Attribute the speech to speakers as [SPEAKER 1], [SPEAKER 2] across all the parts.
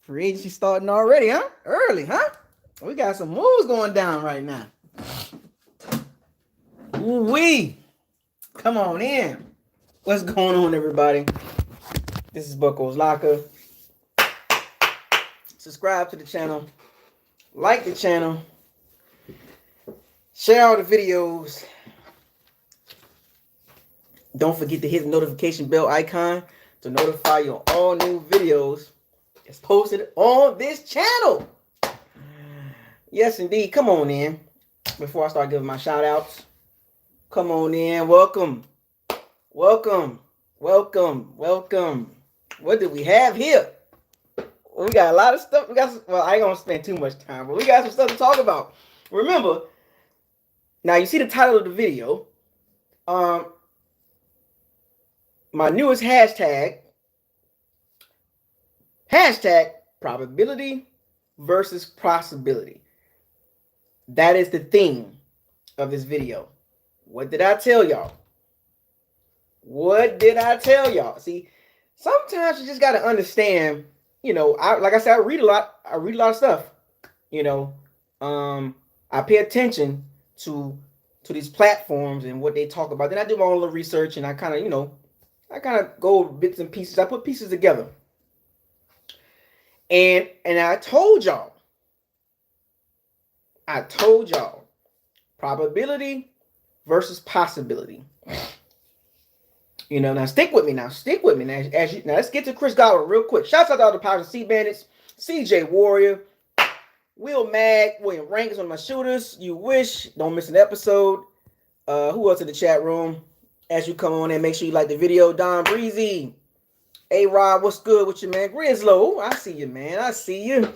[SPEAKER 1] Free agency starting already, huh? Early, huh? We got some moves going down right now. Ooh-wee. Come on in. What's going on, everybody? This is BucosLocker. Subscribe to the channel. Like the channel. Share all the videos. Don't forget to hit the notification bell icon to notify you on all new videos. It's posted on this channel. Yes, indeed. Come on in. Before I start giving my shout outs, come on in. Welcome. Welcome. Welcome. Welcome. What do we have here? We got a lot of stuff. I ain't gonna spend too much time, but we got some stuff to talk about. Remember, now you see the title of the video. My newest hashtag probability versus possibility. That is the theme of this video. What did I tell y'all? What did I tell y'all? See, sometimes you just got to understand, like I said, I read a lot of stuff. I pay attention to these platforms and what they talk about. Then I do my own little research and I kind of go bits and pieces. I put pieces together. And I told y'all, probability versus possibility. Now stick with me. Now let's get to Chris Godwin real quick. Shouts out to all the Pirates and Sea Bandits, CJ Warrior, Will Mag, William Rank is one of my shooters. You wish, don't miss an episode. Who else in the chat room? As you come on in, make sure you like the video. Don Breezy, A-Rod, what's good with you, man? Grizzlo, I see you, man. I see you.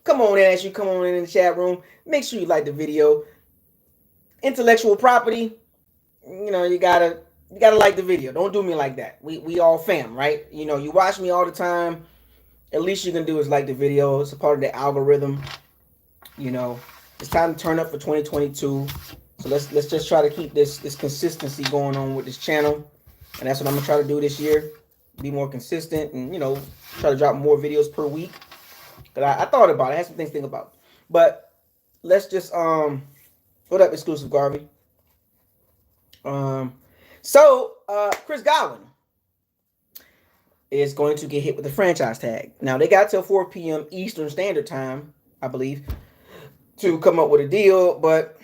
[SPEAKER 1] Come on in as you come on in the chat room. Make sure you like the video. Intellectual property, you gotta like the video. Don't do me like that. We all fam, right? You watch me all the time. At least you can do is like the video. It's a part of the algorithm. It's time to turn up for 2022. So let's just try to keep this consistency going on with this channel. And that's what I'm gonna try to do this year. Be more consistent and try to drop more videos per week. But I thought about it. I had some things to think about. But let's just what up, exclusive Garvey? So Chris Godwin is going to get hit with the franchise tag. Now they got till 4 p.m. Eastern Standard Time, I believe, to come up with a deal, but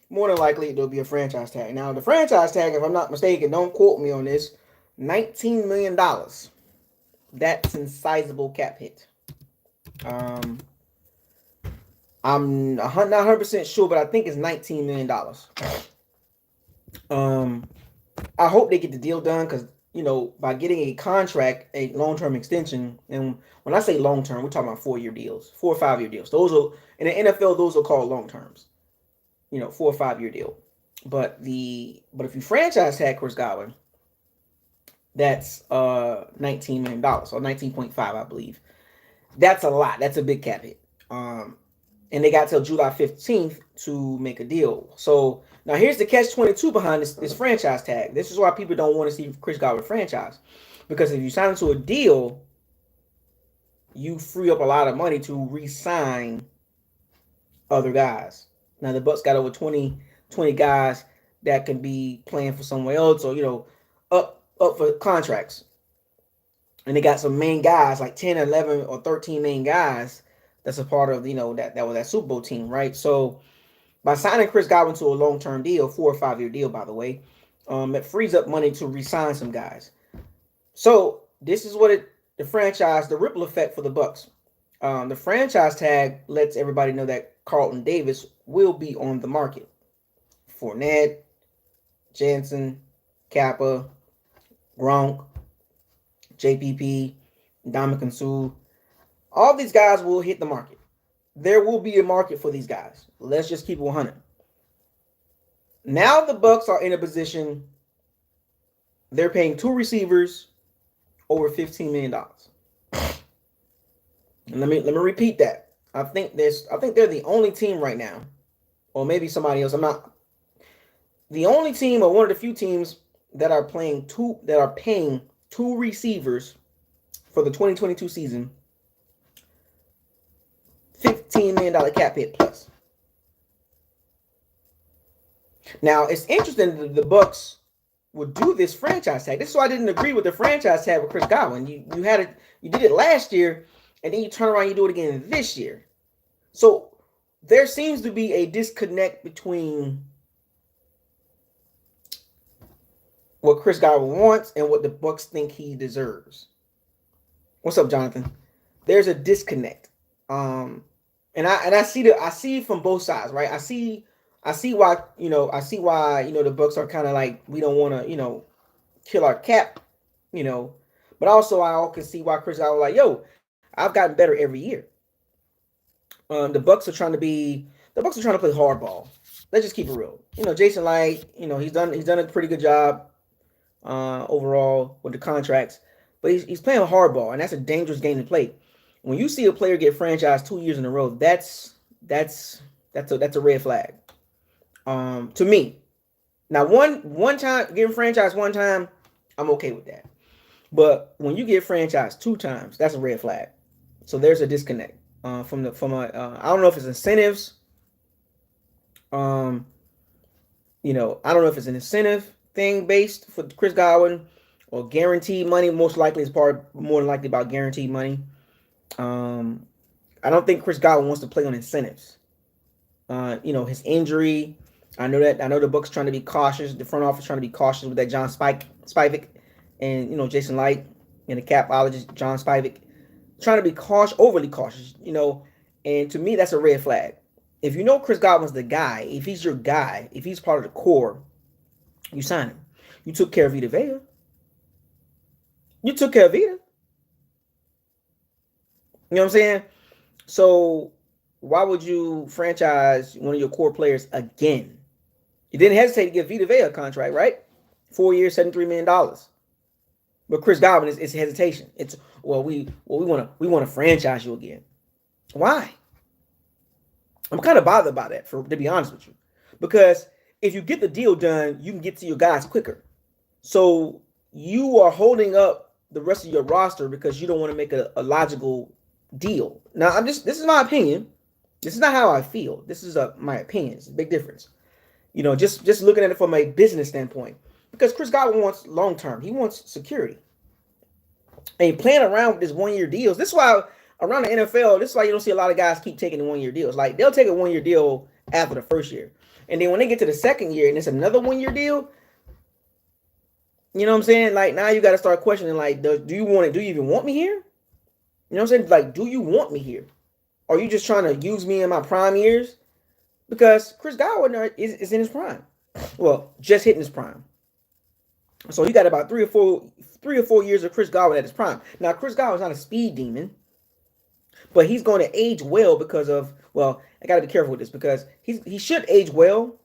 [SPEAKER 1] more than likely there'll be a franchise tag. Now the franchise tag, if I'm not mistaken, don't quote me on this, $19 million. That's a sizable cap hit. I'm not 100% sure, but I think it's $19 million. I hope they get the deal done because, by getting a contract, a long-term extension, and when I say long-term, we're talking about 4-year deals, 4 or 5-year deals. Those are, in the NFL, those are called long terms. 4 or 5-year deal. But if you franchise tag Chris Godwin, that's $19 million, or 19.5, I believe. That's a lot. That's a big cap hit. And they got till July 15th to make a deal. So now here's the catch-22 behind this franchise tag. This is why people don't want to see Chris Godwin franchise. Because if you sign into a deal, you free up a lot of money to re-sign other guys. Now the Bucs got over 20 guys that can be playing for somewhere else or, up for contracts. And they got some main guys, like 10, 11, or 13 main guys that's a part of, that was that Super Bowl team, right? So by signing Chris Godwin to a long-term deal, 4 or 5-year deal, by the way, it frees up money to re-sign some guys. So this is what the ripple effect for the Bucs. The franchise tag lets everybody know that Carlton Davis will be on the market. Fournette, Jansen, Kappa, Gronk, JPP, Ndamukong Suh. All these guys will hit the market. There will be a market for these guys. Let's just keep it 100. Now the Bucs are in a position, they're paying 2 receivers over $15 million. And let me repeat that. I think they're the only team right now, or maybe somebody else. I'm not the only team, or one of the few teams that are paying 2 receivers for the 2022 season $15 million cap hit plus. Now, it's interesting that the Bucs would do this franchise tag. This is why I didn't agree with the franchise tag with Chris Godwin. You did it last year, and then you turn around and you do it again this year. So there seems to be a disconnect between what Chris Godwin wants and what the Bucs think he deserves. What's up, Jonathan? There's a disconnect. And I see from both sides, right? I see why, the Bucs are kind of like, we don't want to, kill our cap, but also I can see why Chris Godwin like, yo, I've gotten better every year. The Bucs are trying to play hardball. Let's just keep it real. Jason Light, he's done a pretty good job overall with the contracts, but he's playing hardball, and that's a dangerous game to play. When you see a player get franchised 2 years in a row, that's a red flag. To me. Now, one time getting franchised one time, I'm okay with that. But when you get franchised 2 times, that's a red flag. So there's a disconnect I don't know if it's incentives. I don't know if it's an incentive thing based for Chris Godwin or guaranteed money. Most likely it's more than likely about guaranteed money. I don't think Chris Godwin wants to play on incentives. His injury. I know the Bucs trying to be cautious. The front office trying to be cautious with that John Spivak and Jason Light and the capologist John Spivak trying to be overly cautious. And to me that's a red flag. If you know Chris Godwin's the guy, if he's your guy, if he's part of the core, you sign him. You took care of Vita. You took care of Vita. You know what I'm saying? So why would you franchise one of your core players again? You didn't hesitate to give Vita a contract, right? 4 years, $73 million. But Chris Godwin is hesitation. It's we want to franchise you again. Why? I'm kind of bothered by that, to be honest with you, because if you get the deal done, you can get to your guys quicker. So you are holding up the rest of your roster because you don't want to make a logical deal. Now, this is my opinion. This is not how I feel. This is my opinion. It's a big difference. Just looking at it from a business standpoint, because Chris Godwin wants long term. He wants security. And playing around with this 1 year deals. This is why around the NFL, this is why you don't see a lot of guys keep taking the 1 year deals. Like, they'll take a 1 year deal after the first year. And then when they get to the second year and it's another 1 year deal, you know what I'm saying? Like, now you got to start questioning, like, do you even want me here? You know what I'm saying? Like, do you want me here? Or are you just trying to use me in my prime years? Because Chris Godwin is in his prime. Well, just hitting his prime. So you got about 3 or 4 years of Chris Godwin at his prime. Now, Chris Godwin's not a speed demon, but he's going to age well because of, I got to be careful with this, because he should age well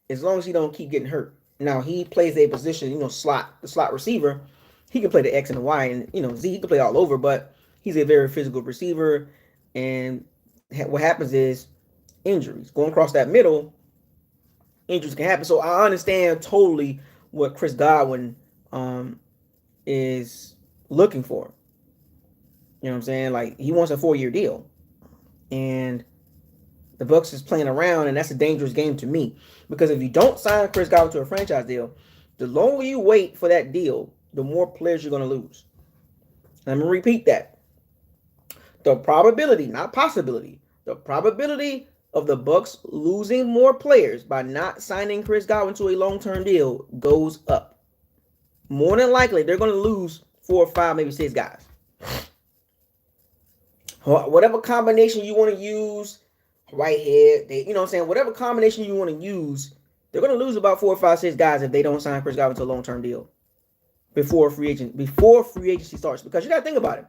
[SPEAKER 1] as long as he don't keep getting hurt. Now, he plays a position, the slot receiver. He can play the X and the Y, and, he can play all over, but he's a very physical receiver, and what happens is injuries. Going across that middle, injuries can happen. So I understand totally what Chris Godwin is looking for. You know what I'm saying? Like, he wants a 4 year deal. And the Bucs is playing around, and that's a dangerous game to me. Because if you don't sign Chris Godwin to a franchise deal, the longer you wait for that deal, the more players you're going to lose. And I'm going to repeat that. The probability, not possibility, the probability of the Bucs losing more players by not signing Chris Godwin to a long-term deal goes up. More than likely, they're going to lose 4 or 5, maybe 6 guys. Whatever combination you want to use, right here, you know what I'm saying? Whatever combination you want to use, they're going to lose about 4 or 5, 6 guys if they don't sign Chris Godwin to a long-term deal before free agency starts. Because you got to think about it.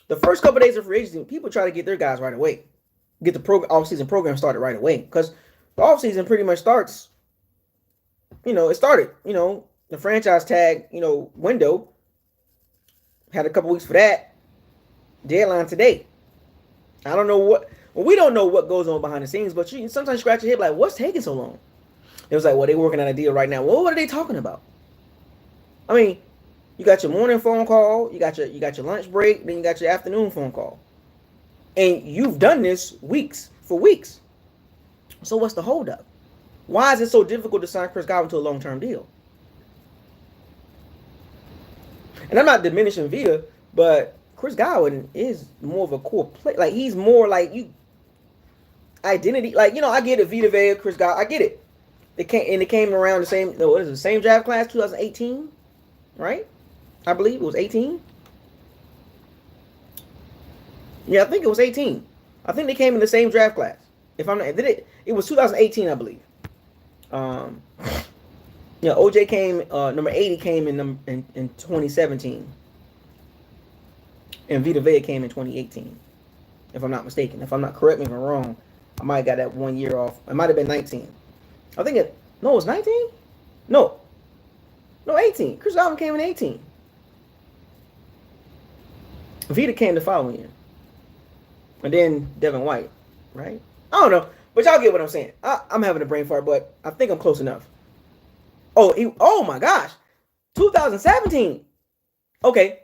[SPEAKER 1] The first couple of days of free agency, people try to get their guys right away. Get the off-season program started right away. Because the off-season pretty much starts, it started, the franchise tag, window. Had a couple weeks for that. Deadline today. I don't know we don't know what goes on behind the scenes, but you sometimes scratch your head like, what's taking so long? It was like, well, they're working on a deal right now. Well, what are they talking about? I mean, you got your morning phone call, you got your lunch break, then you got your afternoon phone call. And you've done this for weeks. So what's the holdup? Why is it so difficult to sign Chris Godwin to a long-term deal? And I'm not diminishing Vita, but Chris Godwin is more of a core play. Like, he's more like you identity. Like, I get it. Vita Vea, Chris Godwin, I get it. It came around the same. What is it? The same draft class, 2018, right? I believe it was 18. Yeah, I think it was 18. I think they came in the same draft class. If I'm not, it was 2018, I believe. OJ came. Number 80 came in 2017, and Vita Vea came in 2018. If I'm not mistaken. If I'm not, correct me if I'm wrong. I might have got that 1 year off. It might have been 19. I think it was 19. No, 18. Chris Godwin came in 18. Vita came the following year, and then Devin White, right? I don't know, but y'all get what I'm saying. I'm having a brain fart, but I think I'm close enough. Oh my gosh, 2017. Okay,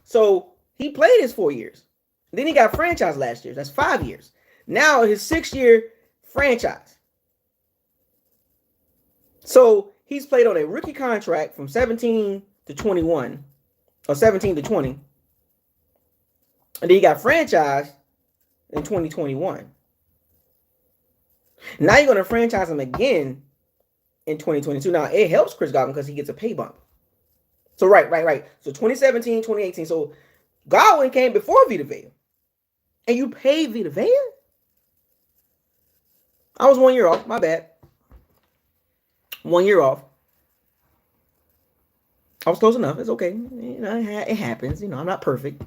[SPEAKER 1] so he played his 4 years. Then he got franchised last year. That's 5 years. Now his 6-year franchise. So he's played on a rookie contract from 17 to 21, or 17 to 20. And then he got franchised in 2021. Now you're going to franchise him again in 2022. Now, it helps Chris Godwin because he gets a pay bump. So, right. So, 2017, 2018. So, Godwin came before Vita Vea. And you paid Vita Vea? I was 1 year off. My bad. 1 year off. I was close enough. It's okay. It happens. I'm not perfect.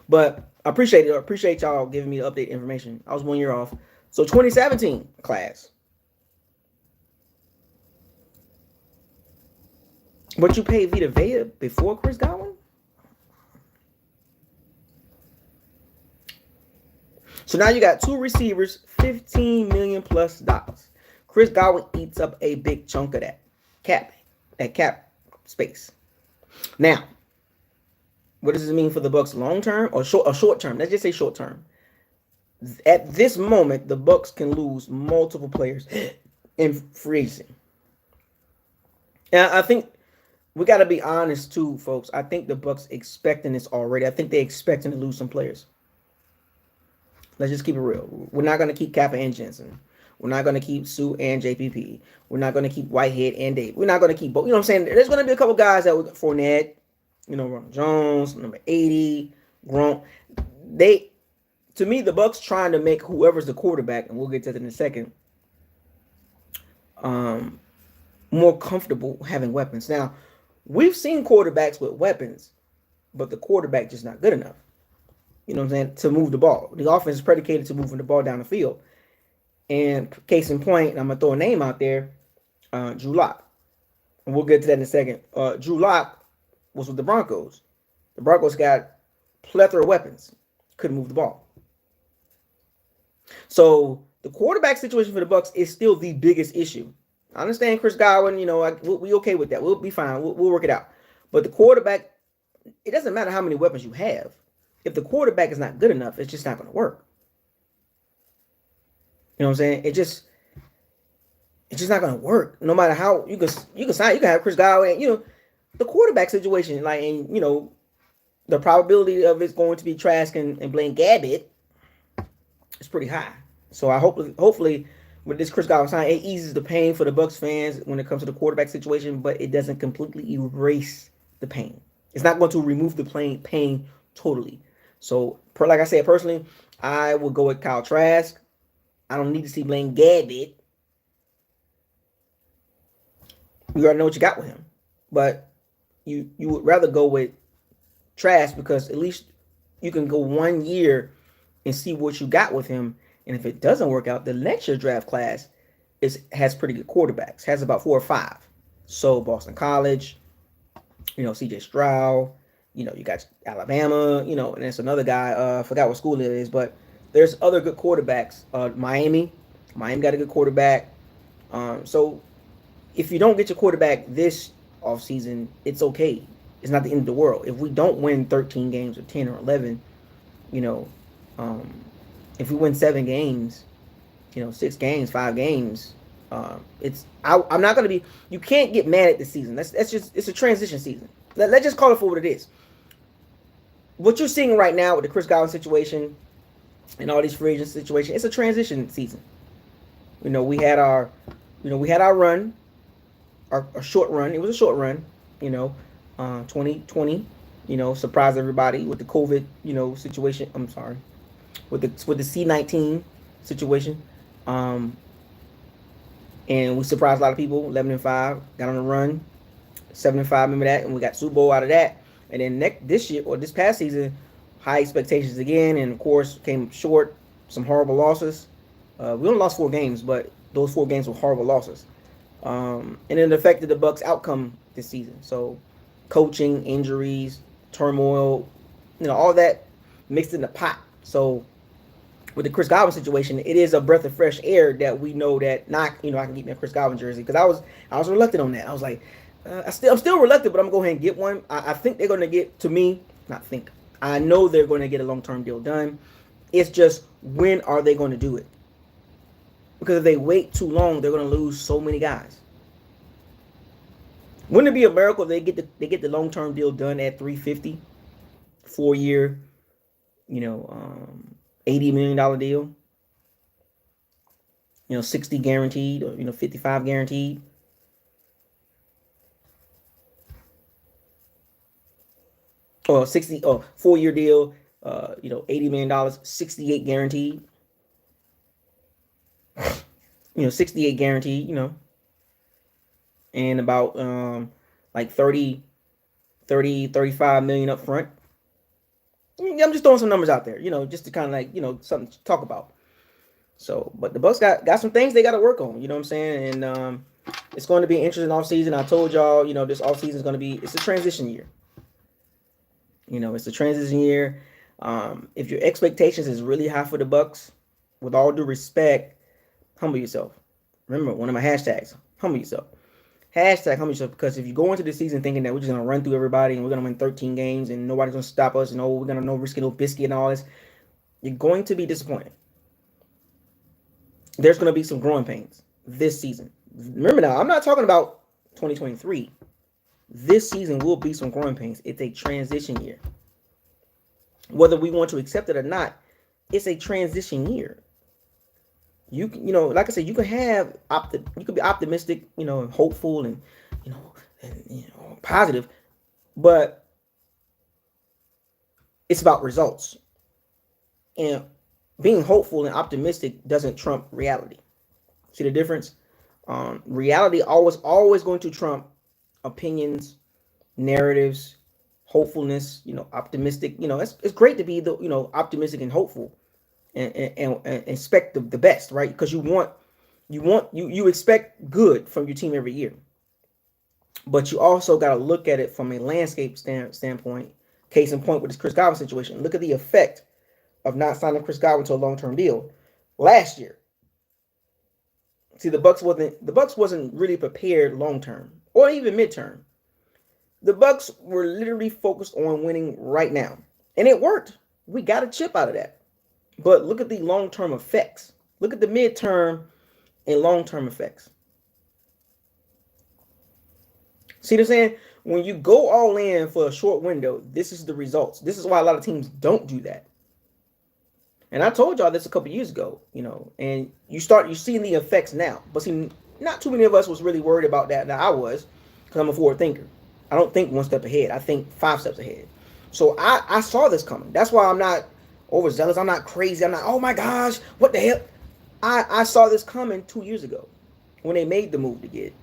[SPEAKER 1] But I appreciate it. I appreciate y'all giving me the update information. I was 1 year off. So 2017 class. But you paid Vita Vea before Chris Godwin? So now you got two receivers, $15 million plus. Chris Godwin eats up a big chunk of that cap space. Now, what does this mean for the Bucs long term or short term? Let's just say short term. At this moment, the Bucs can lose multiple players in free agency. And I think we got to be honest too, folks. I think the Bucs expecting this already. I think they're expecting to lose some players. Let's just keep it real. We're not going to keep Kappa and Jensen. We're not going to keep Sue and JPP. We're not going to keep Whitehead and Dave. We're not going to keep both. You know what I'm saying? There's going to be a couple guys that would Fournette, Ronald Jones, number 80, Gronk. To me, the Bucs trying to make whoever's the quarterback, and we'll get to that in a second, more comfortable having weapons. Now, we've seen quarterbacks with weapons, but the quarterback just not good enough. You know what I'm saying? To move the ball. The offense is predicated to moving the ball down the field. And case in point, I'm going to throw a name out there, Drew Lock. And we'll get to that in a second. Drew Lock was with the Broncos. The Broncos got plethora of weapons. Couldn't move the ball. So the quarterback situation for the Bucs is still the biggest issue. I understand Chris Godwin, we okay with that. We'll be fine. We'll work it out. But the quarterback, it doesn't matter how many weapons you have. If the quarterback is not good enough, it's just not going to work. You know what I'm saying? It's just not going to work. No matter how you can sign, you can have Chris Godwin. The quarterback situation, the probability of it's going to be Trask and Blaine Gabbert is pretty high. So I hopefully with this Chris Godwin sign, it eases the pain for the Bucs fans when it comes to the quarterback situation, but it doesn't completely erase the pain. It's not going to remove the pain totally. So, like I said, personally, I will go with Kyle Trask. I don't need to see Blaine Gabbert. You already know what you got with him. But you would rather go with Trask because at least you can go 1 year and see what you got with him. And if it doesn't work out, the next year draft class has pretty good quarterbacks. Has about 4 or 5. So, Boston College, CJ Stroud. You got Alabama, and there's another guy, I forgot what school it is, but there's other good quarterbacks. Miami got a good quarterback. So if you don't get your quarterback this offseason, it's okay. It's not the end of the world. If we don't win 13 games or 10 or 11, if we win 7 games, 6 games, 5 games, I'm not gonna be. You can't get mad at the season. That's just it's a transition season. Let's just call it for what it is. What you're seeing right now with the Chris Godwin situation and all these free agent situations, it's a transition season. We had our run, our short run. It was a short run. 2020. Surprised everybody with the COVID, situation. I'm sorry, with the C-19 situation. And we surprised a lot of people. 11-5, got on the run, 7-5. Remember that, and we got Super Bowl out of that. And then this year or this past season, high expectations again, and of course came short. Some horrible losses. We only lost 4 games, but those 4 games were horrible losses. And it affected the Bucs' outcome this season. So, coaching, injuries, turmoil, all that mixed in the pot. So, with the Chris Godwin situation, it is a breath of fresh air that we know that I can get me a Chris Godwin jersey, because I was reluctant on that. I was like, I'm still reluctant, but I'm gonna go ahead and get one. I think they're gonna get, I know they're going to get a long-term deal done. It's just, when are they going to do it? Because if they wait too long, they're going to lose so many guys. Wouldn't it be a miracle if they get the long-term deal done at $350, 4-year, $80 million deal? 60 guaranteed, or 55 guaranteed. Or 4-year deal, $80 million, 68 guaranteed. 68 guaranteed, and about like 35 million up front. I'm just throwing some numbers out there, just to kind of something to talk about. So, but the Bucs got some things they got to work on, you know what I'm saying? And it's going to be an interesting offseason. I told y'all, this offseason is going to be, it's a transition year. It's a transition year. If your expectations is really high for the Bucs, with all due respect, humble yourself. Remember, one of my hashtags, humble yourself. Hashtag humble yourself, because if you go into the season thinking that we're just going to run through everybody and we're going to win 13 games and nobody's going to stop us and we're going to no risk, no biscuit and all this, you're going to be disappointed. There's going to be some growing pains this season. Remember now, I'm not talking about 2023. This season will be some growing pains. It's a transition year. Whether we want to accept it or not, it's a transition year. You like I said, you can be optimistic, and hopeful and positive, but it's about results. And being hopeful and optimistic doesn't trump reality. See the difference? Reality always going to trump opinions, narratives, hopefulness, optimistic. It's great to be optimistic and hopeful and expect the best, right? Because you expect good from your team every year. But you also got to look at it from a landscape standpoint. Case in point with this Chris Godwin situation. Look at the effect of not signing Chris Godwin to a long-term deal last year. See, the Bucs wasn't really prepared long-term or even mid-term. The Bucs were literally focused on winning right now. And it worked. We got a chip out of that. But look at the long-term effects. Look at the mid-term and long-term effects. See what I'm saying? When you go all in for a short window, this is the results. This is why a lot of teams don't do that. And I told y'all this a couple years ago, and you're seeing the effects now. But see, not too many of us was really worried about that. Now I was, because I'm a forward thinker. I don't think one step ahead. I think 5 steps ahead. So I saw this coming. That's why I'm not overzealous. I'm not crazy. I'm not, oh my gosh, what the hell? I saw this coming 2 years ago when they made the move to get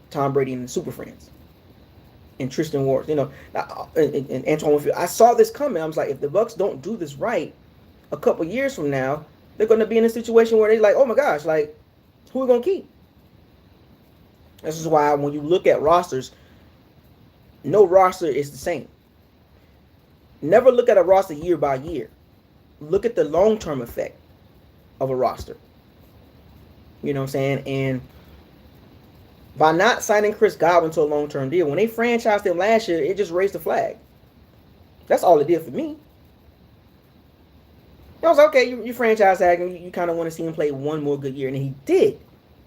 [SPEAKER 1] Tom Brady and the Super Friends and Tristian Ward, and Antonie Winfield. I saw this coming. I was like, if the Bucs don't do this right, a couple years from now, they're going to be in a situation where they're like, oh my gosh, like, who are we going to keep? This is why when you look at rosters, no roster is the same. Never look at a roster year by year. Look at the long-term effect of a roster. You know what I'm saying? And by not signing Chris Godwin to a long-term deal, when they franchised him last year, it just raised the flag. That's all it did for me. I was like, okay, you franchise tag him. You kind of want to see him play one more good year, and he did.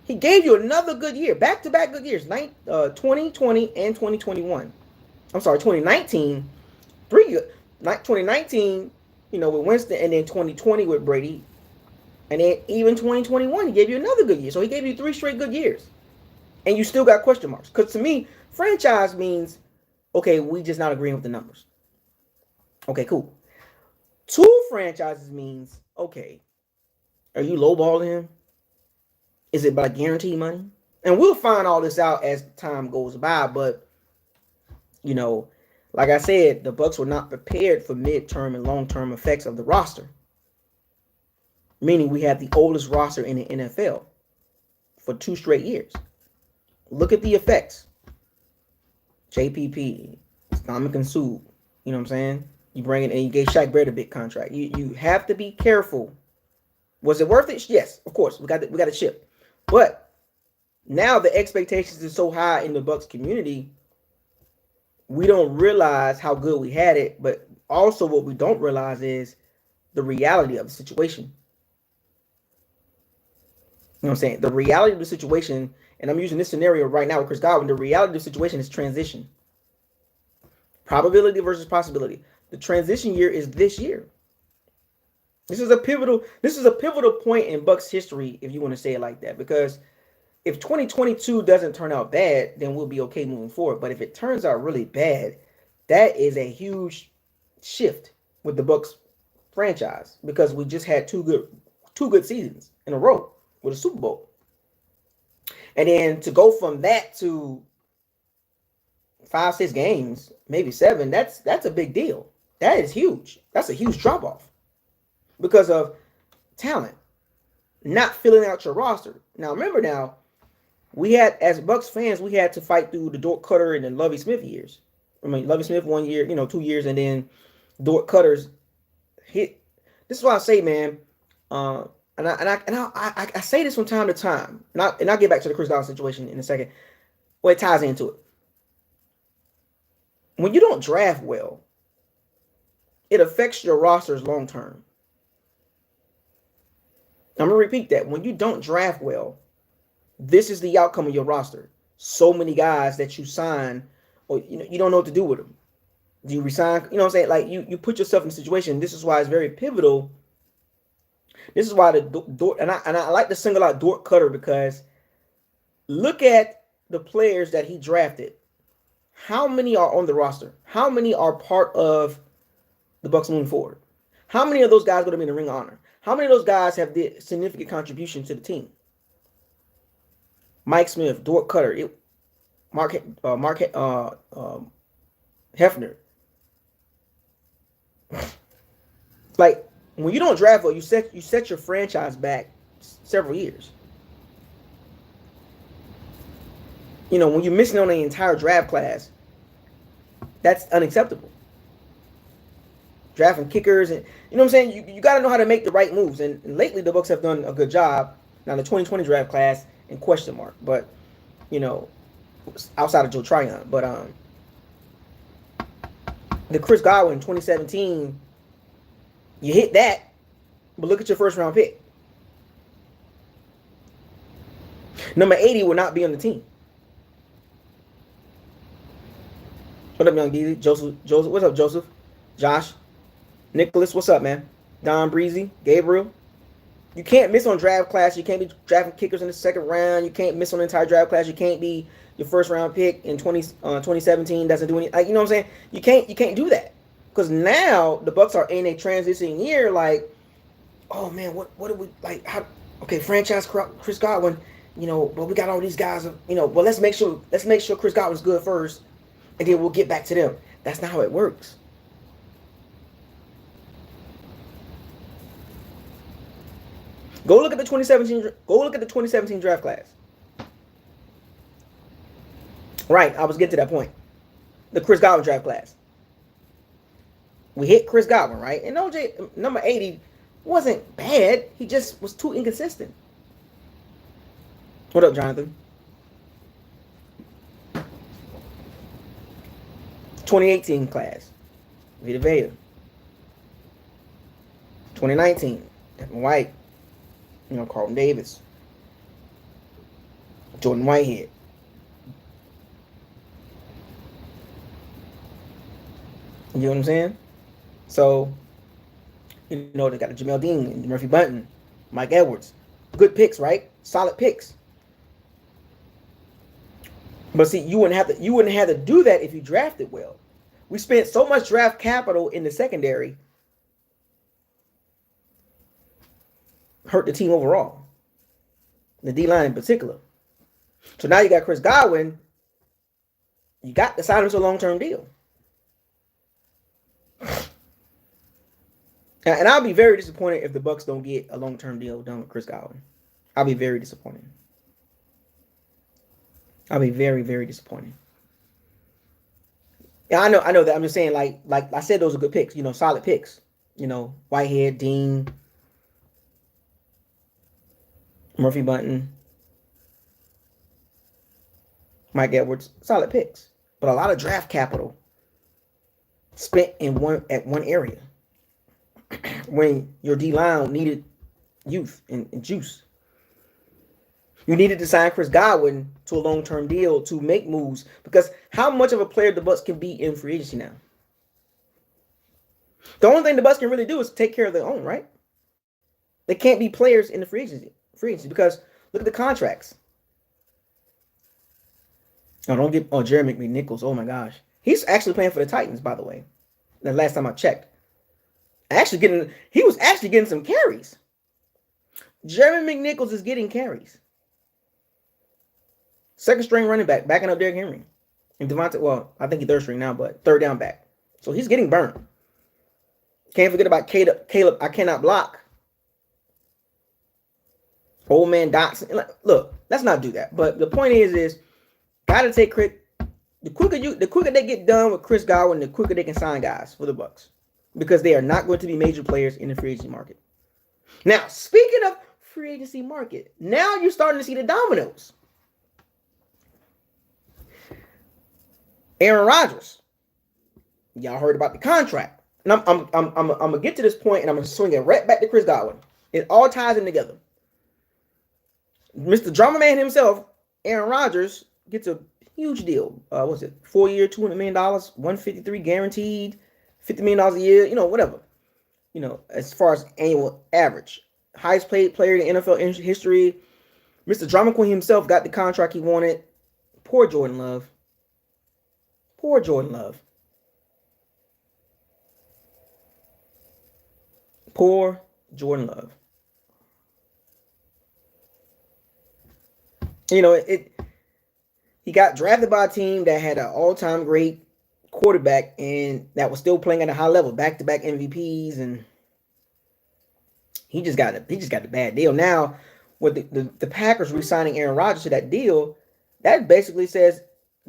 [SPEAKER 1] He gave you another good year, back-to-back good years, 2020 and 2021. I'm sorry, 2019, 2019, with Winston, and then 2020 with Brady, and then even 2021, he gave you another good year. So he gave you 3 straight good years, and you still got question marks. Because to me, franchise means, okay, we just not agreeing with the numbers. Okay, cool. 2 franchises means, okay, are you lowballing him? Is it by guaranteed money? And we'll find all this out as time goes by. But, like I said, the Bucs were not prepared for midterm and long-term effects of the roster. Meaning we have the oldest roster in the NFL for 2 straight years. Look at the effects. JPP, Stomach Sue. You know what I'm saying? You bring it and you gave Shaq Barrett a big contract. You have to be careful. Was it worth it? Yes, of course. We got to ship. But now the expectations are so high in the Bucs community, we don't realize how good we had it. But also what we don't realize is the reality of the situation. You know what I'm saying? The reality of the situation, and I'm using this scenario right now with Chris Godwin, the reality of the situation is transition. Probability versus possibility. The transition year is this year. This is a pivotal point in Bucs history, if you want to say it like that, because if 2022 doesn't turn out bad, then we'll be okay moving forward. But if it turns out really bad, that is a huge shift with the Bucs franchise, because we just had two good seasons in a row with a Super Bowl. And then to go from that to 5-6 games, maybe 7, that's a big deal. That is huge. That's a huge drop off because of talent, not filling out your roster. Now remember, we had, as Bucs fans, we had to fight through the Dort Cutter and the Lovie Smith years. I mean, Lovie Smith 1 year, 2 years, and then Dort Cutter's hit. This is why I say, man, and I say this from time to time, and I'll get back to the Chris Godwin situation in a second. Well, it ties into it. When you don't draft well, it affects your rosters long term. I'm going to repeat that. When you don't draft well, this is the outcome of your roster. So many guys that you sign, or you don't know what to do with them. Do you resign? You know what I'm saying? Like you put yourself in a situation. This is why it's very pivotal. This is why the Dort, and I like to single out Dort Cutter, because look at the players that he drafted. How many are on the roster? How many are part of the Bucs moving forward? How many of those guys going to be in the Ring of Honor? How many of those guys have the significant contribution to the team? Mike Smith, Dort Cutter, Mark Hefner. Like, when you don't draft well, you set your franchise back several years. When you're missing on the entire draft class, that's unacceptable. Drafting kickers, and you know what I'm saying? You got to know how to make the right moves. And lately, the Bucs have done a good job. Now, the 2020 draft class, in question mark. But, outside of Joe Tryon. But the Chris Godwin 2017, you hit that, but look at your first round pick. Number 80 will not be on the team. What up, young Geezy? Joseph, what's up, Joseph? Josh, Nicholas, what's up, man? Don Breezy, Gabriel. You can't miss on draft class. You can't be drafting kickers in the second round. You can't miss on the entire draft class. You can't be your first round pick in 2017. Doesn't do anything. Like, you know what I'm saying? You can't do that, because now the Bucs are in a transition year. Like, oh man, what do we like? How, okay, franchise Chris Godwin. But we got all these guys. Well, let's make sure Chris Godwin's good first, and then we'll get back to them. That's not how it works. Go look at the 2017 draft class. Right, I was getting to that point. The Chris Godwin draft class. We hit Chris Godwin, right? And OJ, number 80, wasn't bad. He just was too inconsistent. What up, Jonathan? 2018 class. Vita. 2019, Devin White, Carlton Davis, Jordan Whitehead. You know what I'm saying? So, they got Jamel Dean and Murphy Bunton, Mike Edwards. Good picks, right? Solid picks. But see, you wouldn't have to do that if you drafted well. We spent so much draft capital in the secondary, hurt the team overall. The D-line in particular. So now you got Chris Godwin. You got to sign him to a long-term deal. And I'll be very disappointed if the Bucs don't get a long-term deal done with Chris Godwin. I'll be very disappointed. I'll be very, very disappointed. Yeah, I know that. I'm just saying, like I said, those are good picks. Solid picks. Whitehead, Dean, Murphy Bunton, Mike Edwards, solid picks. But a lot of draft capital spent at one area when your D-line needed youth and juice. You needed to sign Chris Godwin to a long-term deal to make moves, because how much of a player the Bucs can be in free agency now? The only thing the Bucs can really do is take care of their own, right? They can't be players in the free agency because look at the contracts. Jeremy McNichols. Oh my gosh. He's actually playing for the Titans, by the way. The last time I checked. He was actually getting some carries. Jeremy McNichols is getting carries. Second string running back, backing up Derrick Henry. And Lavonte, well, I think he's third string now, but third down back. So he's getting burned. Can't forget about Caleb. I cannot block. Old man Dotson. Look, let's not do that. But the point is gotta take credit. The quicker they get done with Chris Godwin, the quicker they can sign guys for the Bucs, because they are not going to be major players in the free agency market. Now, speaking of free agency market, now you're starting to see the dominoes. Aaron Rodgers. Y'all heard about the contract. And I'm gonna get to this point, and I'm gonna swing it right back to Chris Godwin. It all ties in together. Mr. Drama Man himself, Aaron Rodgers, gets a huge deal. What's it? 4-year, $200 million, $153 guaranteed, $50 million a year. Whatever. As far as annual average, highest paid player in NFL history. Mr. Drama Queen himself got the contract he wanted. Poor Jordan Love. Poor Jordan Love. Poor Jordan Love. He got drafted by a team that had an all-time great quarterback and that was still playing at a high level, back-to-back MVPs, and he just got a bad deal. Now, with the Packers re-signing Aaron Rodgers to that deal, that basically says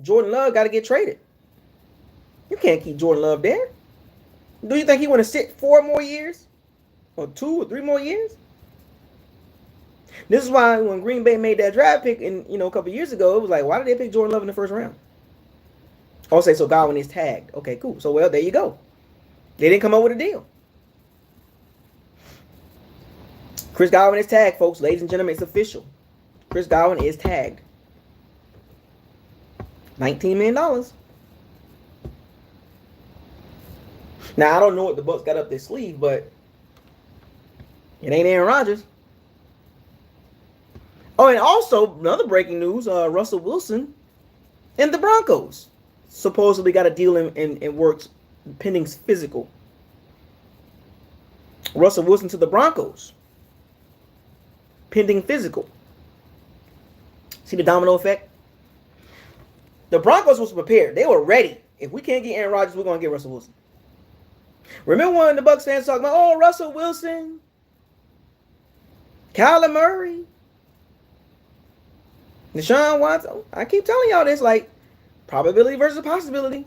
[SPEAKER 1] Jordan Love got to get traded. You can't keep Jordan Love there. Do you think he want to sit 4 more years? Or 2 or 3 more years? This is why when Green Bay made that draft pick a couple years ago, it was like, why did they pick Jordan Love in the first round? I'll say, so Godwin is tagged. Okay, cool. So, well, there you go. They didn't come up with a deal. Chris Godwin is tagged, folks. Ladies and gentlemen, it's official. Chris Godwin is tagged. $19 million. Now, I don't know what the Bucs got up their sleeve, but it ain't Aaron Rodgers. Oh, and also, another breaking news, Russell Wilson and the Broncos supposedly got a deal in works pending physical. Russell Wilson to the Broncos. Pending physical. See the domino effect? The Broncos was prepared. They were ready. If we can't get Aaron Rodgers, we're going to get Russell Wilson. Remember when the Bucs fans talking about, Russell Wilson, Kyler Murray, Deshaun Watson? I keep telling y'all this, like, probability versus possibility.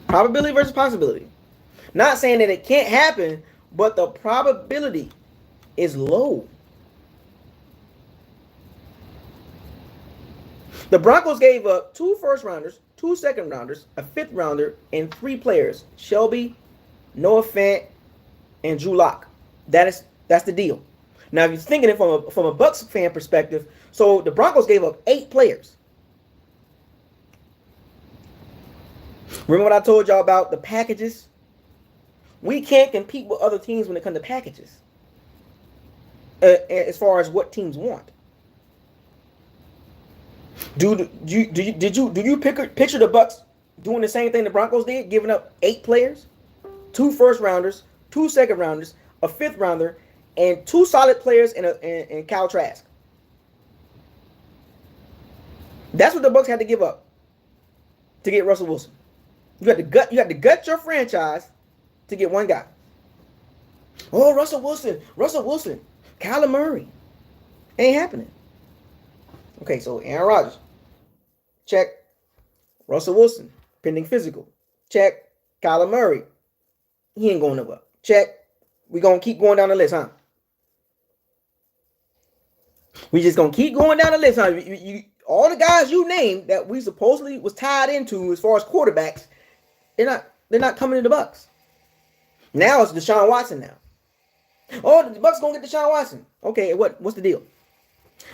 [SPEAKER 1] Probability versus possibility. Not saying that it can't happen, but the probability is low. The Broncos gave up 2 first-rounders, 2 second rounders, a 5th rounder, and 3 players: Shelby, Noah Fant, and Drew Lock. That's the deal. Now, if you're thinking it from a Bucs fan perspective, so the Broncos gave up 8 players. Remember what I told y'all about the packages? We can't compete with other teams when it comes to packages. As far as what teams want. Do you picture the Bucs doing the same thing the Broncos did, giving up 8 players, 2 first rounders, 2 second rounders, a 5th rounder, and 2 solid players and Kyle Trask? That's what the Bucs had to give up to get Russell Wilson. You had to gut your franchise to get one guy. Oh, Russell Wilson, Kyler Murray. Ain't happening. Okay, so Aaron Rodgers, check. Russell Wilson, pending physical, check. Kyler Murray, he ain't going nowhere, check. We gonna keep going down the list, huh? We just gonna keep going down the list, huh? All the guys you named that we supposedly was tied into as far as quarterbacks, they're not coming to the Bucs. Now it's Deshaun Watson now. Oh, the Bucs gonna get Deshaun Watson. Okay, what's the deal?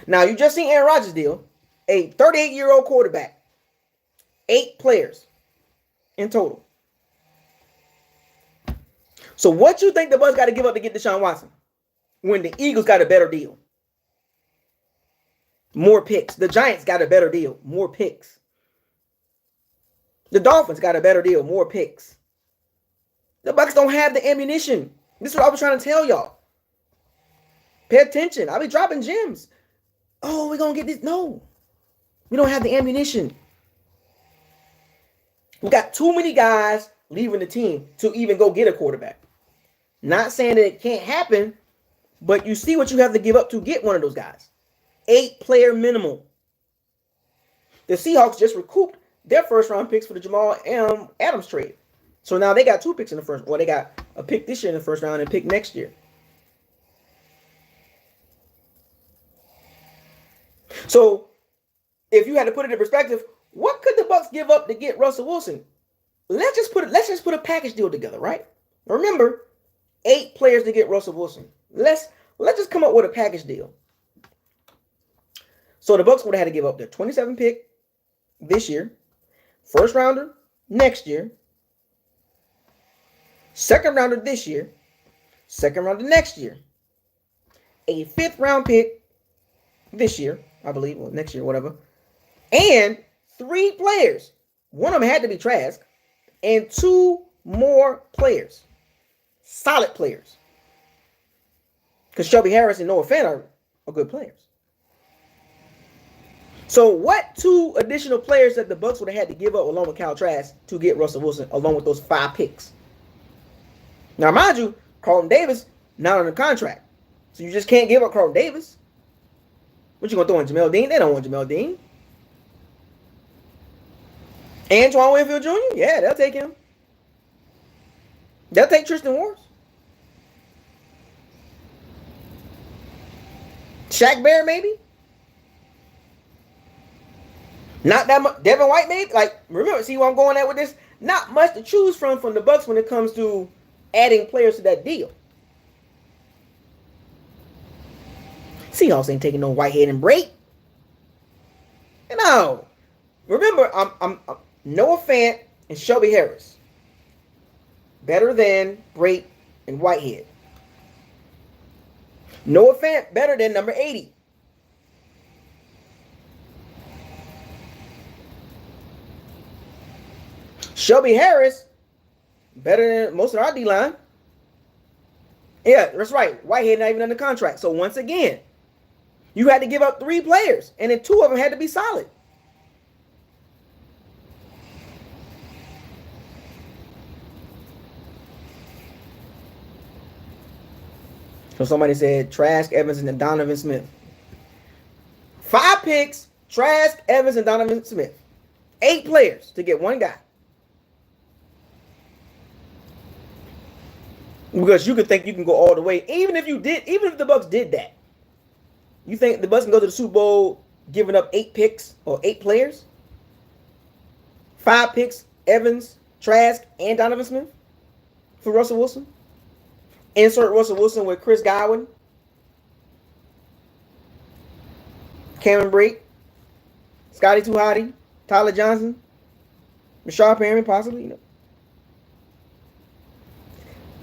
[SPEAKER 1] Now, you just seen Aaron Rodgers' deal. A 38-year-old quarterback. 8 players in total. So what you think the Bucs got to give up to get Deshaun Watson when the Eagles got a better deal? More picks. The Giants got a better deal. More picks. The Dolphins got a better deal. More picks. The Bucs don't have the ammunition. This is what I was trying to tell y'all. Pay attention. I'll be dropping gems. Oh, we're going to get this. No. We don't have the ammunition. We got too many guys leaving the team to even go get a quarterback. Not saying that it can't happen, but you see what you have to give up to get one of those guys. 8-player minimum. The Seahawks just recouped their first-round picks for the Jamal Adams trade. So now they got 2 picks in the first. Well, they got a pick this year in the first round and a pick next year. So, if you had to put it in perspective, what could the Bucs give up to get Russell Wilson? Let's just put a package deal together, right? Remember, 8 players to get Russell Wilson. Let's just come up with a package deal. So the Bucs would have had to give up their 27 pick this year, first rounder next year, second rounder this year, second rounder next year, a 5th round pick this year, I believe, or next year, whatever, and 3 players. One of them had to be Trask, and 2 more players, solid players, because Shelby Harris and Noah Fant are good players. So what 2 additional players that the Bucs would have had to give up along with Kyle Trask to get Russell Wilson along with those 5 picks? Now, mind you, Carlton Davis not on the contract, so you just can't give up Carlton Davis. What you gonna throw in Jamel Dean? They don't want Jamel Dean. Antoine Winfield Jr.? Yeah, they'll take him. They'll take Tristian Wars. Shaq Barrett, maybe? Not that much. Devin White, maybe? Like, remember, see where I'm going at with this? Not much to choose from the Bucs when it comes to adding players to that deal. Seahawks ain't taking no Whitehead and Brady. No. Remember, I'm Noah Fant and Shelby Harris. Better than Brady and Whitehead. Noah Fant better than number 80. Shelby Harris better than most of our D-line. Yeah, that's right. Whitehead not even under contract. So once again, you had to give up 3 players, and then 2 of them had to be solid. So somebody said Trask, Evans, and Donovan Smith. 5 picks, Trask, Evans, and Donovan Smith. 8 players to get one guy. Because you could think you can go all the way. Even if the Bucs did that, you think the Bucs can go to the Super Bowl giving up 8 picks or 8 players? 5 picks, Evans, Trask, and Donovan Smith for Russell Wilson. Insert Russell Wilson with Chris Godwin, Cameron Brate, Scotty Tuhati, Tyler Johnson, Rashard Perriman, possibly.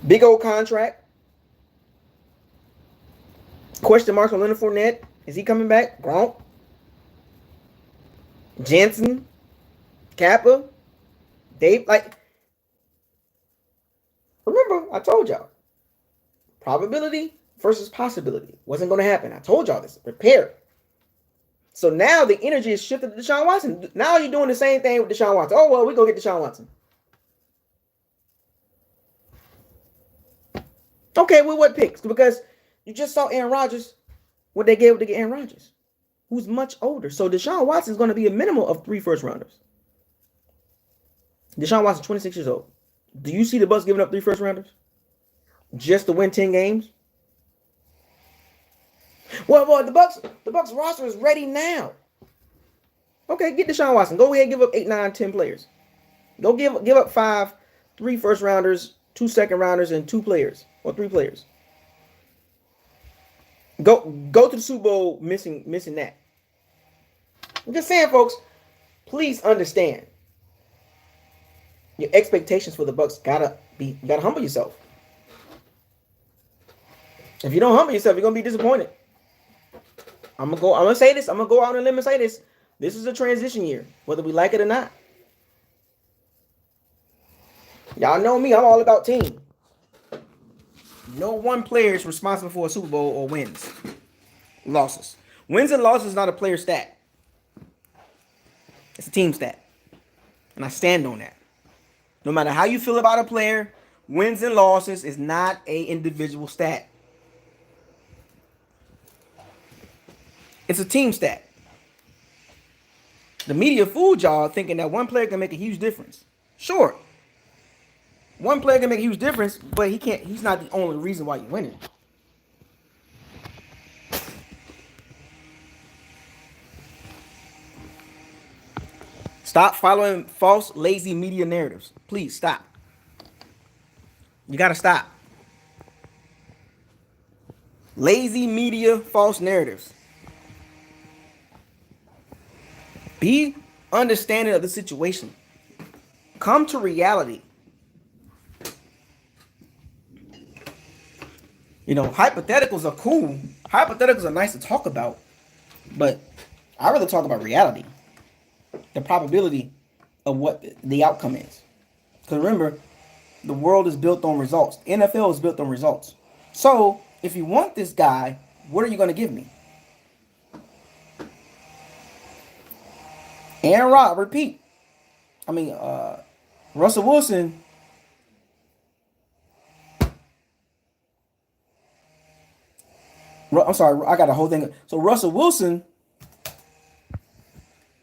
[SPEAKER 1] Big old contract. Question marks on Leonard Fournette. Is he coming back? Gronk. Jensen. Kappa. Dave. Remember, I told y'all. Probability versus possibility. Wasn't going to happen. I told y'all this. Prepare. So now the energy is shifted to Deshaun Watson. Now you're doing the same thing with Deshaun Watson. Oh, well, we're going to get Deshaun Watson. Okay, with what picks? Because you just saw Aaron Rodgers, what they gave to get Aaron Rodgers, who's much older. So Deshaun Watson is going to be a minimum of 3 first-rounders. Deshaun Watson, 26 years old. Do you see the Bucs giving up 3 first-rounders? Just to win 10 games? Well, the Bucs roster is ready now. Okay, get Deshaun Watson. Go ahead and give up 8, 9, 10 players. Go give up 5, 3 first-rounders, 2 second-rounders, and 2 players. Or 3 players. Go to the Super Bowl missing that. I'm just saying, folks, please understand. Your expectations for the Bucs you gotta humble yourself. If you don't humble yourself, you're gonna be disappointed. I'm gonna say this. I'm gonna go out on a limb and say this. This is a transition year, whether we like it or not. Y'all know me, I'm all about team. No one player is responsible for a Super Bowl or wins. Losses. Wins and losses is not a player stat. It's a team stat. And I stand on that. No matter how you feel about a player, wins and losses is not an individual stat. It's a team stat. The media fooled y'all thinking that one player can make a huge difference. Sure. One player can make a huge difference, but he's not the only reason why you're winning. Stop following false, lazy media narratives. Please stop. You gotta stop. Lazy media, false narratives. Be understanding of the situation. Come to reality. Hypotheticals are cool. Hypotheticals are nice to talk about. But I rather talk about reality. The probability of what the outcome is. Because remember, the world is built on results. The NFL is built on results. So, if you want this guy, what are you going to give me? Aaron Rodgers, repeat. Russell Wilson. I'm sorry, I got a whole thing. So Russell Wilson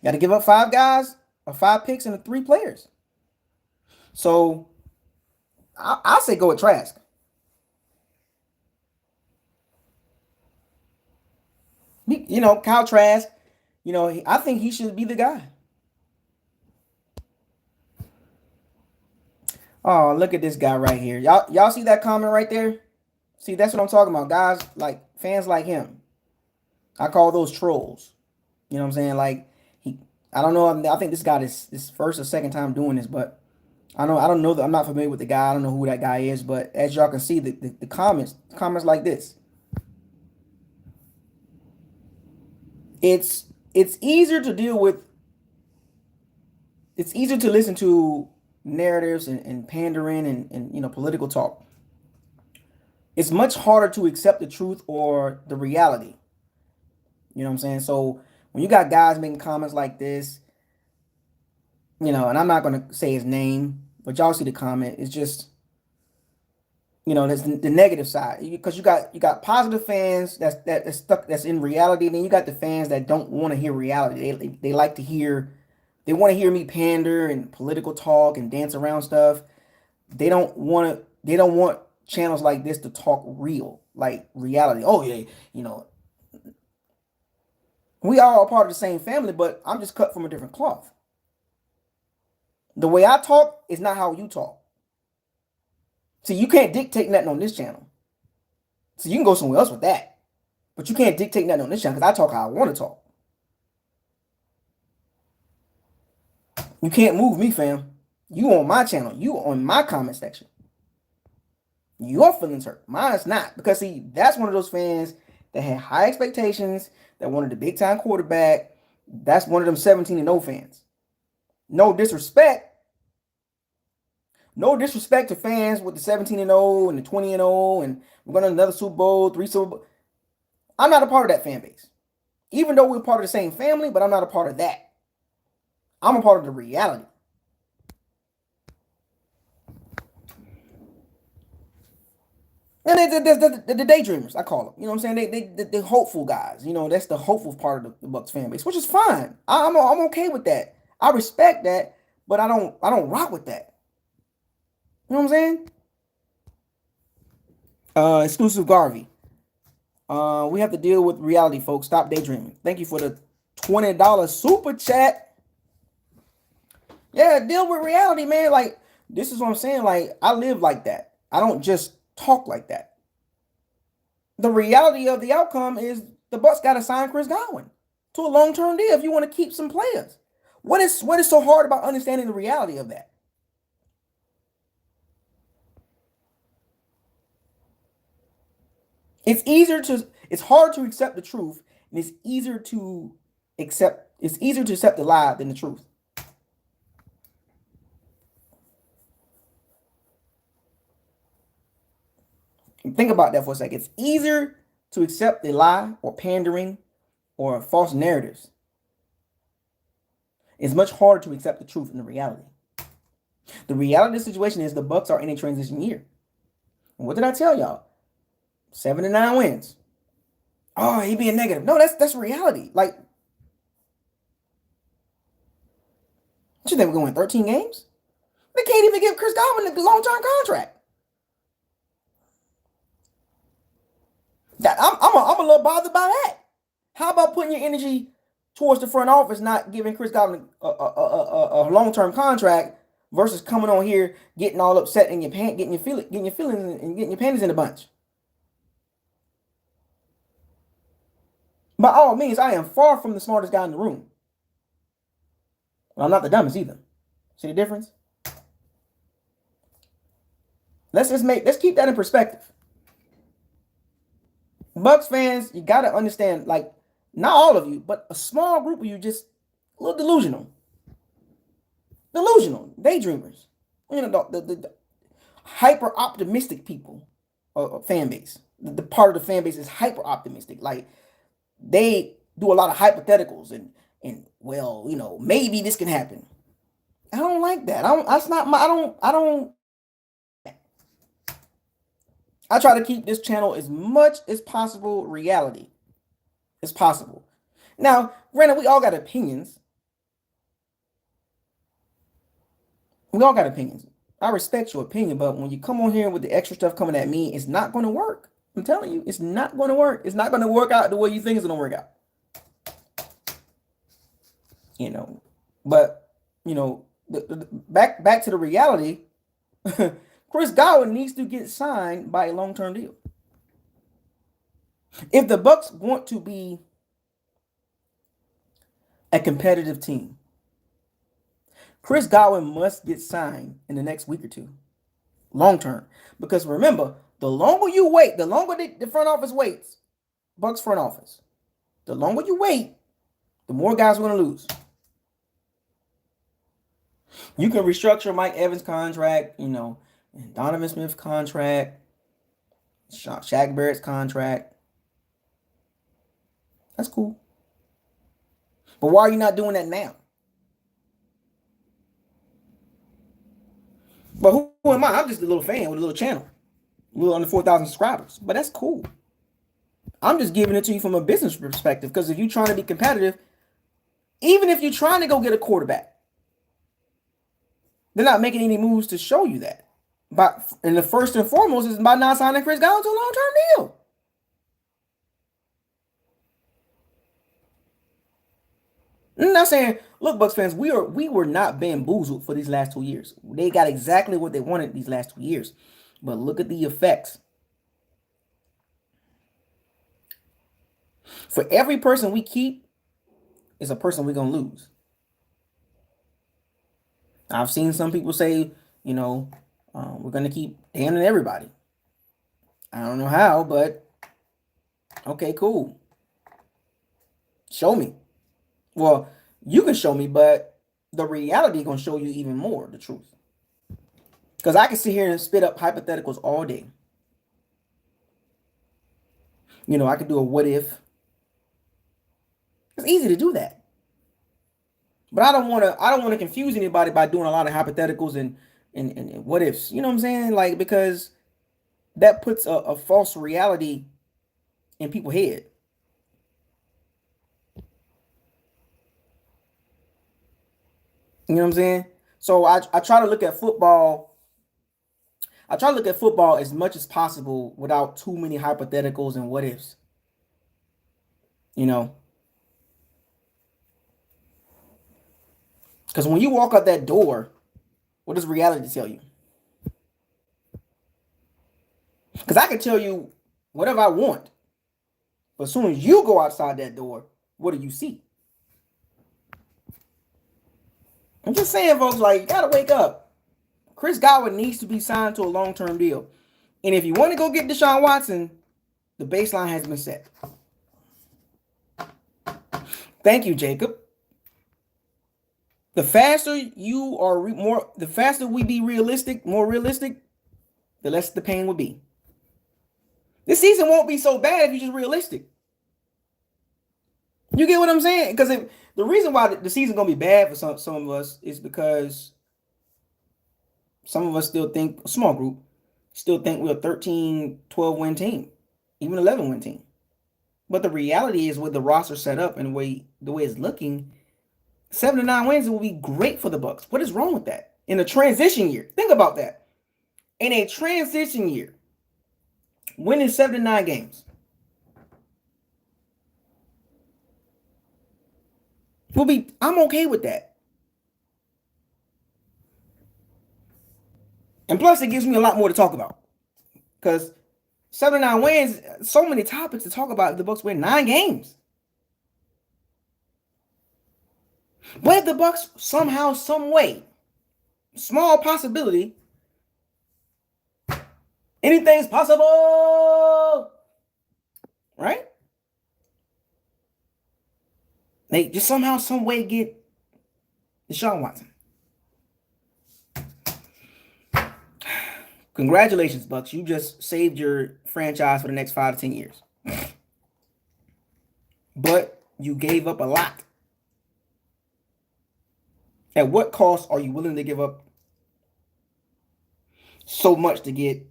[SPEAKER 1] got to give up 5 guys, or 5 picks, and 3 players. So I say go with Trask. Kyle Trask. I think he should be the guy. Oh, look at this guy right here. Y'all see that comment right there? See, that's what I'm talking about. Guys, like fans like him. I call those trolls. You know what I'm saying? I don't know. I think this guy is his first or second time doing this, but I don't know that I'm not familiar with the guy. I don't know who that guy is, but as y'all can see, the comments like this. It's easier to deal with. It's easier to listen to narratives and pandering and political talk. It's much harder to accept the truth or the reality. You know what I'm saying? So when you got guys making comments like this, and I'm not going to say his name, but y'all see the comment. It's just, that's the negative side, because you got positive fans that's stuck, that's in reality. And then you got the fans that don't want to hear reality. They like to hear, they want to hear me pander and political talk and dance around stuff. They don't want channels like this to talk real, like reality. Oh yeah, we all are part of the same family, but I'm just cut from a different cloth. The way I talk is not how you talk. See, you can't dictate nothing on this channel. So you can go somewhere else with that. But you can't dictate nothing on this channel because I talk how I want to talk. You can't move me, fam. You on my channel. You on my comment section. Your feelings hurt. Mine's not. Because, see, that's one of those fans that had high expectations, that wanted a big-time quarterback. That's one of them 17-0 fans. No disrespect. No disrespect to fans with the 17-0 and the 20-0 and we're going to another Super Bowl, 3 Super Bowl. I'm not a part of that fan base. Even though we're part of the same family, but I'm not a part of that. I'm a part of the reality. And the daydreamers, I call them. You know what I'm saying? The hopeful guys. You know, that's the hopeful part of the Bucs fan base, which is fine. I'm okay with that. I respect that, but I don't rock with that. You know what I'm saying? Exclusive Garvey. We have to deal with reality, folks. Stop daydreaming. Thank you for the $20 super chat. Yeah, deal with reality, man. Like, this is what I'm saying. Like, I live like that. I don't just talk like that. The reality of the outcome is the Bucs got to sign Chris Godwin to a long-term deal if you want to keep some players. What is so hard about understanding the reality of that? It's hard to accept the truth, and it's easier to accept the lie than the truth. Think about that for a second. It's easier to accept the lie or pandering or false narratives. It's much harder to accept the truth and the reality. The reality of the situation is the Bucs are in a transition year. And what did I tell y'all? 7-9 wins. Oh, he being negative. No, that's reality. Like, what you think we're going 13 games? They can't even give Chris Godwin a long-term contract. I'm a little bothered by that. How about putting your energy towards the front office, not giving Chris Godwin a long-term contract versus coming on here getting all upset and getting your feelings and getting your panties in a bunch? By all means, I am far from the smartest guy in the room. But I'm not the dumbest either. See the difference? Let's keep that in perspective. Bucs fans, you gotta understand, like, not all of you, but a small group of you just a little delusional. Daydreamers. You know, the hyper optimistic people fan base. The part of the fan base is hyper optimistic. Like, they do a lot of hypotheticals and well, you know, maybe this can happen. I don't like that. I try to keep this channel as much as possible reality as possible. Now, granted, we all got opinions. I respect your opinion, but when you come on here with the extra stuff coming at me, it's not going to work. I'm telling you, it's not going to work. It's not going to work out the way you think it's going to work out. You know, but, you know, back to the reality, Chris Godwin needs to get signed by a long-term deal. If the Bucs want to be a competitive team, Chris Godwin must get signed in the next week or two, long-term. Because remember, the longer you wait, the longer the front office waits, Bucs front office, the longer you wait, the more guys are going to lose. You can restructure Mike Evans' contract, you know, and Donovan Smith's contract, Shaq Barrett's contract. That's cool. But why are you not doing that now? But who am I? I'm just a little fan with a little channel. A little under 4,000 subscribers. But that's cool. I'm just giving it to you from a business perspective. Because if you're trying to be competitive, even if you're trying to go get a quarterback, they're not making any moves to show you that. And the first and foremost is by not signing Chris Godwin to a long-term deal. I'm not saying, Look, Bucs fans, we were not bamboozled for these last 2 years. They got exactly what they wanted these last 2 years. But look at the effects. For every person we keep is a person we're gonna lose. I've seen some people say, we're gonna keep damning everybody. I don't know how, but okay, cool. Show me. Well, you can show me, but the reality is gonna show you even more the truth. Because I can sit here and spit up hypotheticals all day. I could do a what if. It's easy to do that. But I don't want to confuse anybody by doing a lot of hypotheticals and what ifs. You know what I'm saying? Like, because that puts a false reality in people's head. You know what I'm saying? So I try to look at football. I try to look at football as much as possible without too many hypotheticals and what ifs. Because when you walk out that door, what does reality tell you? Because I can tell you whatever I want. But as soon as you go outside that door, what do you see? I'm just saying, folks, like, you got to wake up. Chris Godwin needs to be signed to a long-term deal. And if you want to go get Deshaun Watson, the baseline has been set. Thank you, Jacob. The faster you are the faster we be more realistic, the less the pain will be. This season won't be so bad if you're just realistic. You get what I'm saying? Because the reason why the season's gonna be bad for some of us is because some of us still think, a small group, still think we're a 13, 12 win team, even 11 win team. But the reality is, with the roster set up and the way it's looking, 7 to 9 wins will be great for the Bucs. What is wrong with that? In a transition year, think about that. In a transition year, winning 7 to 9 games, I'm okay with that. And plus, it gives me a lot more to talk about. Because 7 to 9 wins, so many topics to talk about if the Bucs win 9 games. But if the Bucs somehow, some way, small possibility, anything's possible, right? They just somehow, some way get Deshaun Watson. Congratulations, Bucs. You just saved your franchise for the next 5 to 10 years. But you gave up a lot. At what cost are you willing to give up so much to get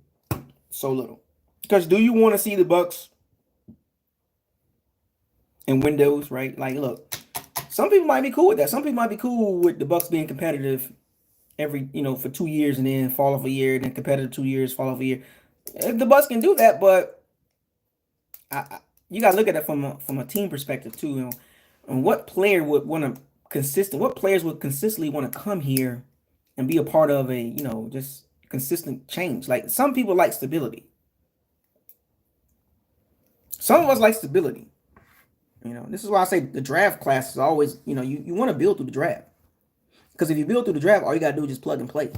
[SPEAKER 1] so little? Because do you want to see the Bucs in windows, right? Like, look, some people might be cool with that. Some people might be cool with the Bucs being competitive for 2 years and then fall off a year, then competitive 2 years, fall off a year. If the Bucs can do that, but you got to look at it from a team perspective too. And what player would want to what players would consistently want to come here and be a part of a, just consistent change? Like, some people like stability. Some of us like stability. This is why I say the draft class is always, you want to build through the draft. Because if you build through the draft, all you got to do is just plug and play.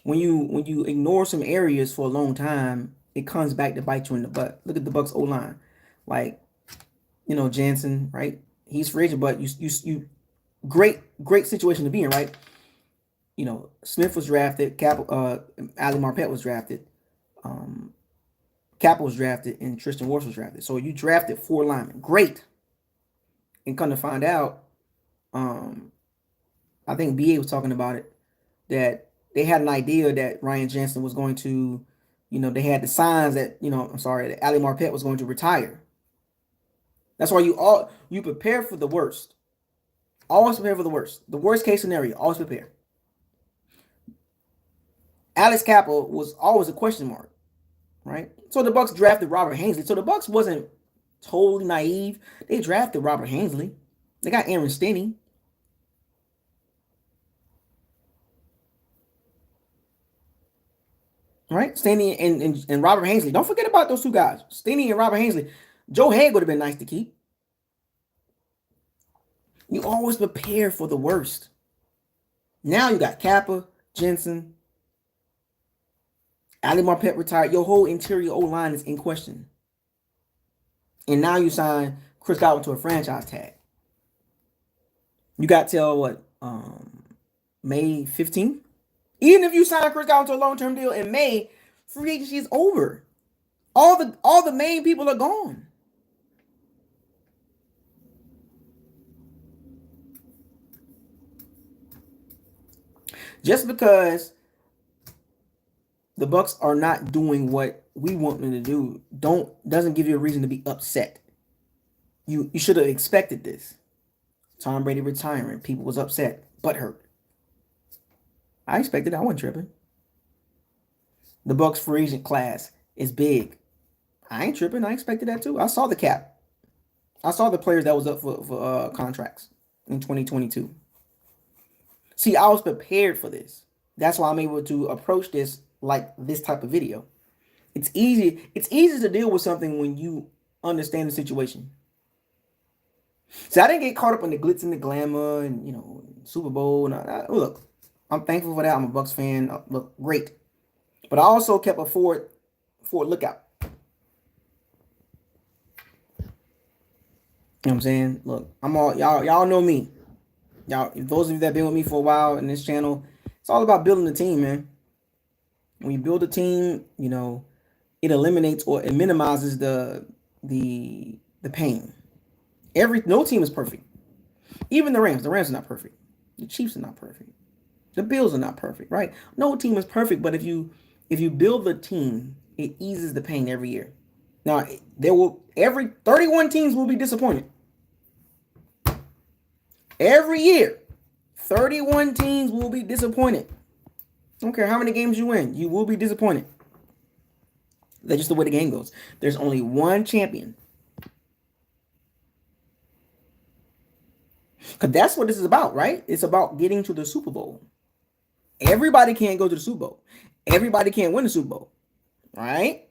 [SPEAKER 1] When you ignore some areas for a long time, it comes back to bite you in the butt. Look at the Bucs O-line. Like, Jansen, right? He's free agent, but you great situation to be in, right? Smith was drafted, Ali Marpet was drafted, Kappa was drafted, and Tristian was drafted. So you drafted 4 linemen. Great. And come to find out, I think BA was talking about it, that they had an idea that Ryan Jensen was going to, they had the signs that, that Ali Marpet was going to retire. That's why you prepare for the worst. Always prepare for the worst. The worst case scenario, always prepare. Alex Kappa was always a question mark, right? So the Bucs drafted Robert Hainsley. So the Bucs wasn't totally naive. They drafted Robert Hainsley. They got Aaron Stinney. right? Stanley and Robert Hainsley. Don't forget about those two guys, Stanley and Robert Hainsley. Joe Haig would have been nice to keep. You always prepare for the worst. Now you got Kappa, Jensen, Ali Marpet retired. Your whole interior O-line is in question. And now you sign Chris Godwin to a franchise tag. You got till what? May 15th? Even if you sign Chris Godwin to a long-term deal in May, free agency is over. All the main people are gone. Just because the Bucs are not doing what we want them to do, doesn't give you a reason to be upset. You should have expected this. Tom Brady retiring, people was upset, butthurt. I expected it. I wasn't tripping. The Bucs free agent class is big. I ain't tripping. I expected that too. I saw the cap. I saw the players that was up for contracts in 2022. See, I was prepared for this. That's why I'm able to approach this like this type of video. It's easy to deal with something when you understand the situation. See, I didn't get caught up in the glitz and the glamour and Super Bowl. Look, I'm thankful for that. I'm a Bucs fan. Look, great. But I also kept a forward lookout. You know what I'm saying? Look, y'all know me. Y'all, those of you that been with me for a while in this channel, it's all about building a team, man. When you build a team, it eliminates or it minimizes the pain. No team is perfect. Even the Rams. The Rams are not perfect. The Chiefs are not perfect. The Bills are not perfect, right? No team is perfect, but if you build the team, it eases the pain every year. Now, every 31 teams will be disappointed. Every year, 31 teams will be disappointed. I don't care how many games you win, you will be disappointed. That's just the way the game goes. There's only one champion. Because that's what this is about, right? It's about getting to the Super Bowl. Everybody can't go to the Super Bowl. Everybody can't win the Super Bowl, right?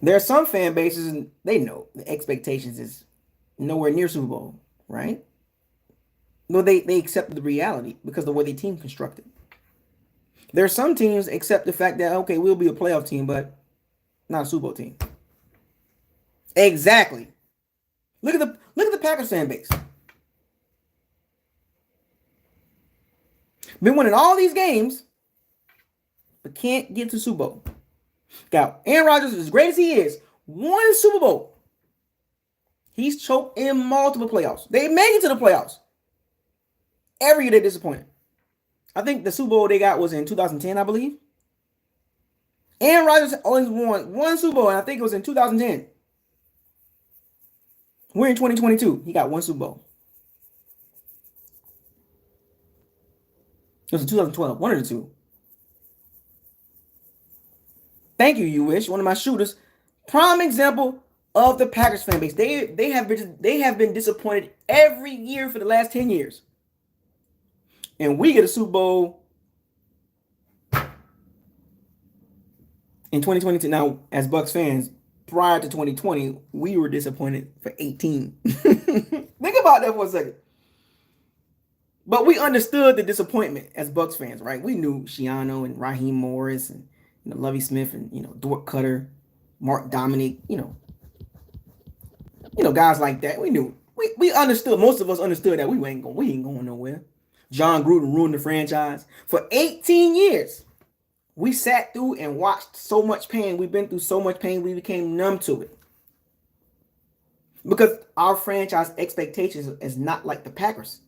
[SPEAKER 1] There are some fan bases, and they know the expectations is nowhere near Super Bowl, right? No, they accept the reality because of the way the team constructed. There are some teams accept the fact that, okay, we'll be a playoff team, but not a Super Bowl team. Exactly. Look at the Packers fan base. Been winning all these games, but can't get to Super Bowl. Got Aaron Rodgers, as great as he is, won Super Bowl. He's choked in multiple playoffs. They made it to the playoffs. Every year they're disappointed. I think the Super Bowl they got was in 2010, I believe. Aaron Rodgers only won one Super Bowl, and I think it was in 2010. We're in 2022. He got one Super Bowl. It was in 2012. One of the two. Thank you, you wish. One of my shooters. Prime example of the Packers fan base. They have been disappointed every year for the last 10 years. And we get a Super Bowl in 2022. Now, as Bucs fans, prior to 2020, we were disappointed for 18. Think about that for a second. But we understood the disappointment as Bucs fans, right? We knew Shiano and Raheem Morris and Lovie Smith and Dort Cutter, Mark Dominic, guys like that. We knew. We understood. Most of us understood that we ain't going nowhere. John Gruden ruined the franchise. For 18 years, we sat through and watched so much pain. We've been through so much pain, we became numb to it. Because our franchise expectations is not like the Packers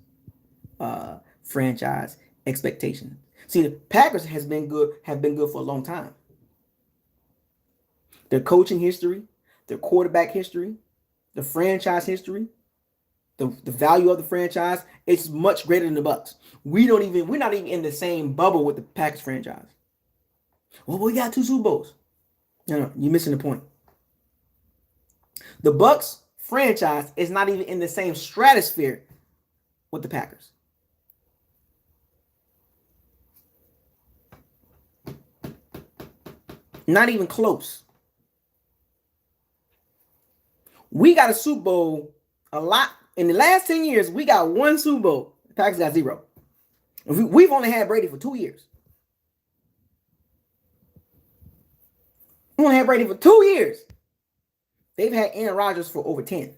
[SPEAKER 1] franchise expectation. See, the Packers have been good for a long time. Their coaching history, their quarterback history, the franchise history, the value of the franchise, it's much greater than the Bucs. We're not even in the same bubble with the Packers franchise. Well, we got 2 Super Bowls. No, you're missing the point. The Bucs franchise is not even in the same stratosphere with the Packers. Not even close. We got a Super Bowl a lot. In the last 10 years, we got one Super Bowl. The Packers got 0. We've only had Brady for 2 years. We only had Brady for 2 years. They've had Aaron Rodgers for over 10. And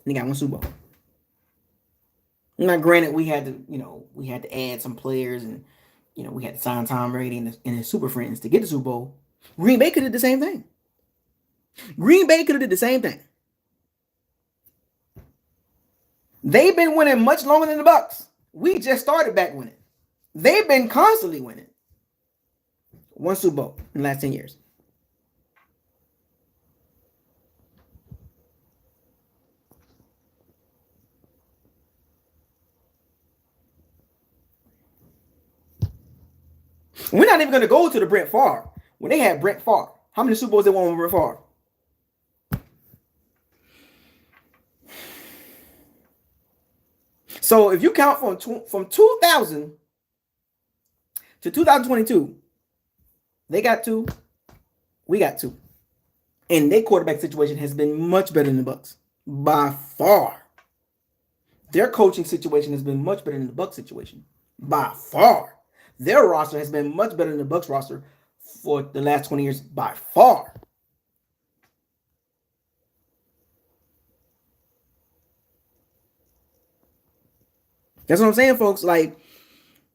[SPEAKER 1] they got one Super Bowl. Now, granted, we had to add some players, and we had to sign Tom Brady and his super friends to get the Super Bowl. Green Bay could have did the same thing. They've been winning much longer than the Bucs. We just started back winning. They've been constantly winning. One Super Bowl in the last 10 years. We're not even going to go to the Brett Favre. When they had Brett Favre, how many Super Bowls they won with Brett Favre? So if you count from 2000 to 2022, they got 2, we got 2. And their quarterback situation has been much better than the Bucs. By far. Their coaching situation has been much better than the Bucs situation. By far. Their roster has been much better than the Bucs roster for the last 20 years. By far. That's what I'm saying, folks. Like,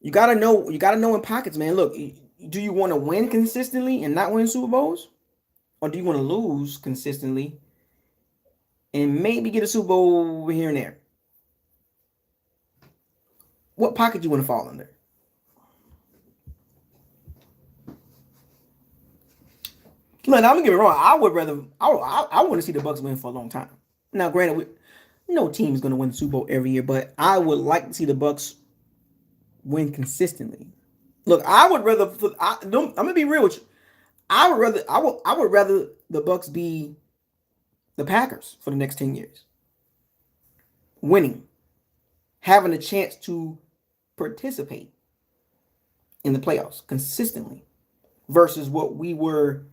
[SPEAKER 1] you gotta know in pockets, man. Look, do you want to win consistently and not win Super Bowls? Or do you want to lose consistently and maybe get a Super Bowl over here and there? What pocket do you want to fall under? Look, now, I'm gonna get it wrong. I want to see the Bucs win for a long time. Now, granted, no team is going to win the Super Bowl every year, but I would like to see the Bucs win consistently. Look, I would rather. I'm gonna be real with you. I would rather the Bucs be the Packers for the next 10 years, winning, having a chance to participate in the playoffs consistently, versus what we were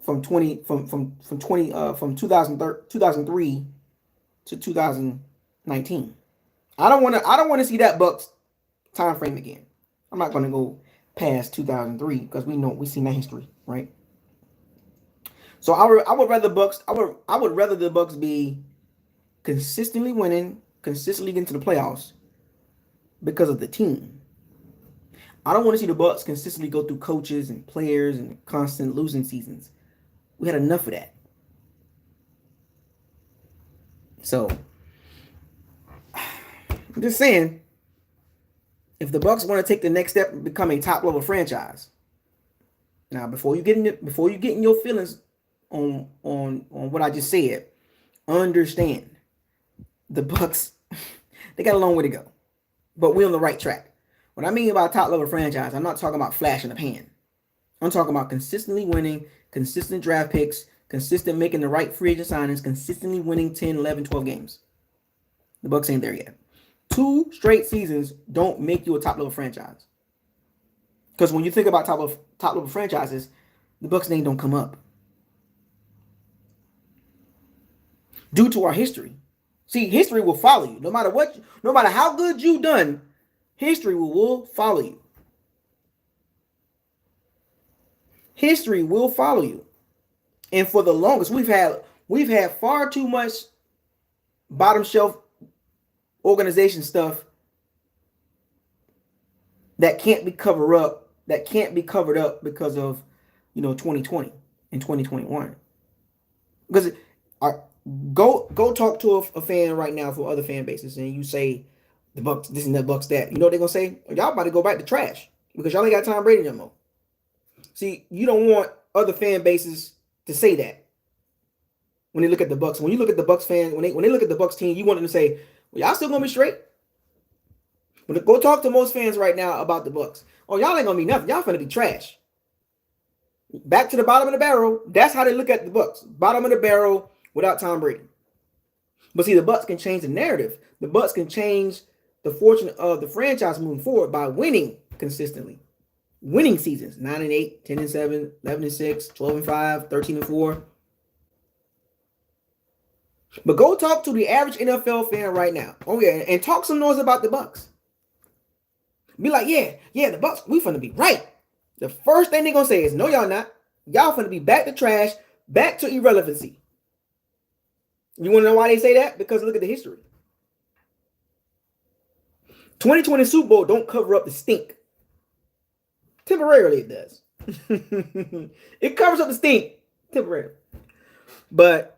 [SPEAKER 1] from 2003 to 2019. I don't want to see that Bucs time frame again. I'm not going to go past 2003 because we've seen that history, right? So I would rather Bucs. I would rather the Bucs be consistently winning, consistently getting to the playoffs because of the team. I don't want to see the Bucs consistently go through coaches and players and constant losing seasons. We had enough of that. So I'm just saying, if the Bucs want to take the next step and become a top level franchise, now before you get in your feelings on what I just said, understand the Bucs, they got a long way to go, but we're on the right track. What I mean by top level franchise, I'm not talking about flash in the pan. I'm talking about consistently winning, consistent draft picks, consistent making the right free agent signings, consistently winning 10, 11, 12 games. The Bucs ain't there yet. 2 straight seasons don't make you a top level franchise. Because when you think about top level franchises, the Bucs name don't come up. Due to our history. See, history will follow you. No matter how good you've done, history will follow you. History will follow you. And for the longest, we've had far too much bottom shelf organization stuff that can't be covered up because of 2020 and 2021. Because go talk to a fan right now for other fan bases, and you say the Bucs this and the Bucs that. You know what they're gonna say? Y'all about to go back to trash because y'all ain't got Tom Brady no more. See, you don't want other fan bases to say that when they look at the Bucs. When you look at the Bucs fans, when they look at the Bucs team, you want them to say, well, y'all still gonna be straight. But go talk to most fans right now about the Bucs. Oh, y'all ain't gonna be nothing. Y'all finna be trash. Back to the bottom of the barrel. That's how they look at the Bucs. Bottom of the barrel without Tom Brady. But see, the Bucs can change the narrative. The Bucs can change the fortune of the franchise moving forward by winning consistently. winning seasons, 9-8, 10-7, 11-6, 12-5, 13-4. But go talk to the average NFL fan right now. Oh yeah, and talk some noise about the Bucs. Be like, yeah, the Bucs, we finna be right. The first thing they're gonna say is, no, y'all not. Y'all finna be back to trash, back to irrelevancy. You wanna know why they say that? Because look at the history. 2020 Super Bowl don't cover up the stink. Temporarily it does. It covers up the stink temporarily. But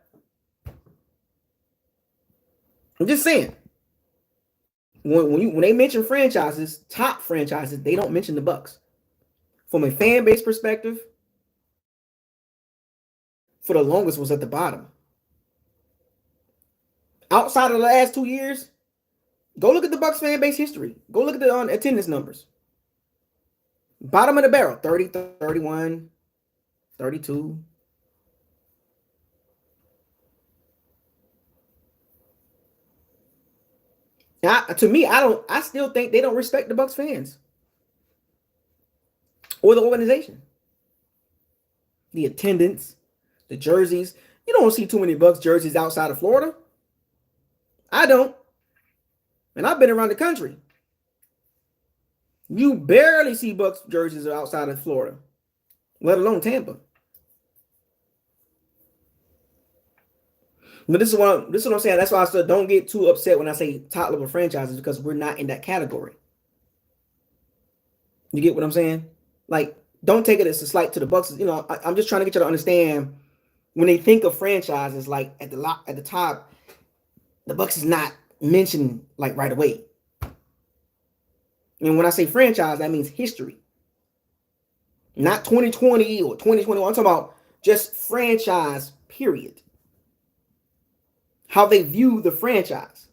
[SPEAKER 1] I'm just saying, when they mention franchises, top franchises, they don't mention the Bucs. From a fan base perspective, for the longest was at the bottom. Outside of the last 2 years, go look at the Bucs fan base history. Go look at the attendance numbers. Bottom of the barrel, 30, 31, 32. Now, to me, I still think they don't respect the Bucs fans or the organization. The attendance, the jerseys. You don't see too many Bucs jerseys outside of Florida. I don't. And I've been around the country. You barely see Bucs jerseys outside of Florida, let alone Tampa. But this is what I'm saying. That's why I said don't get too upset when I say top level franchises, because we're not in that category. You get what I'm saying? Like, don't take it as a slight to the Bucs. You know, I'm just trying to get you to understand when they think of franchises, like at the top, the Bucs is not mentioned like right away. And when I say franchise, that means history. Not 2020 or 2021. I'm talking about just franchise, period. How they view the franchise.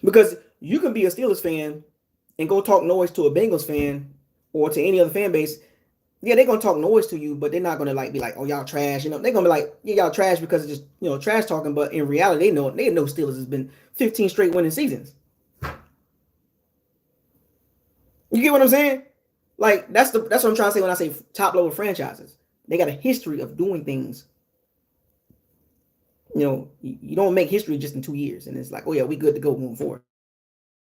[SPEAKER 1] Because you can be a Steelers fan and go talk noise to a Bengals fan or to any other fan base. Yeah, they're going to talk noise to you, but they're not going to like be like, oh, y'all trash. You know, they're going to be like, yeah, y'all trash because it's just, you know, trash talking. But in reality, they know Steelers has been 15 straight winning seasons. You get what I'm saying? Like, that's what I'm trying to say when I say top level franchises. They got a history of doing things. You know, you don't make history just in 2 years and it's like, oh yeah, we good to go moving forward.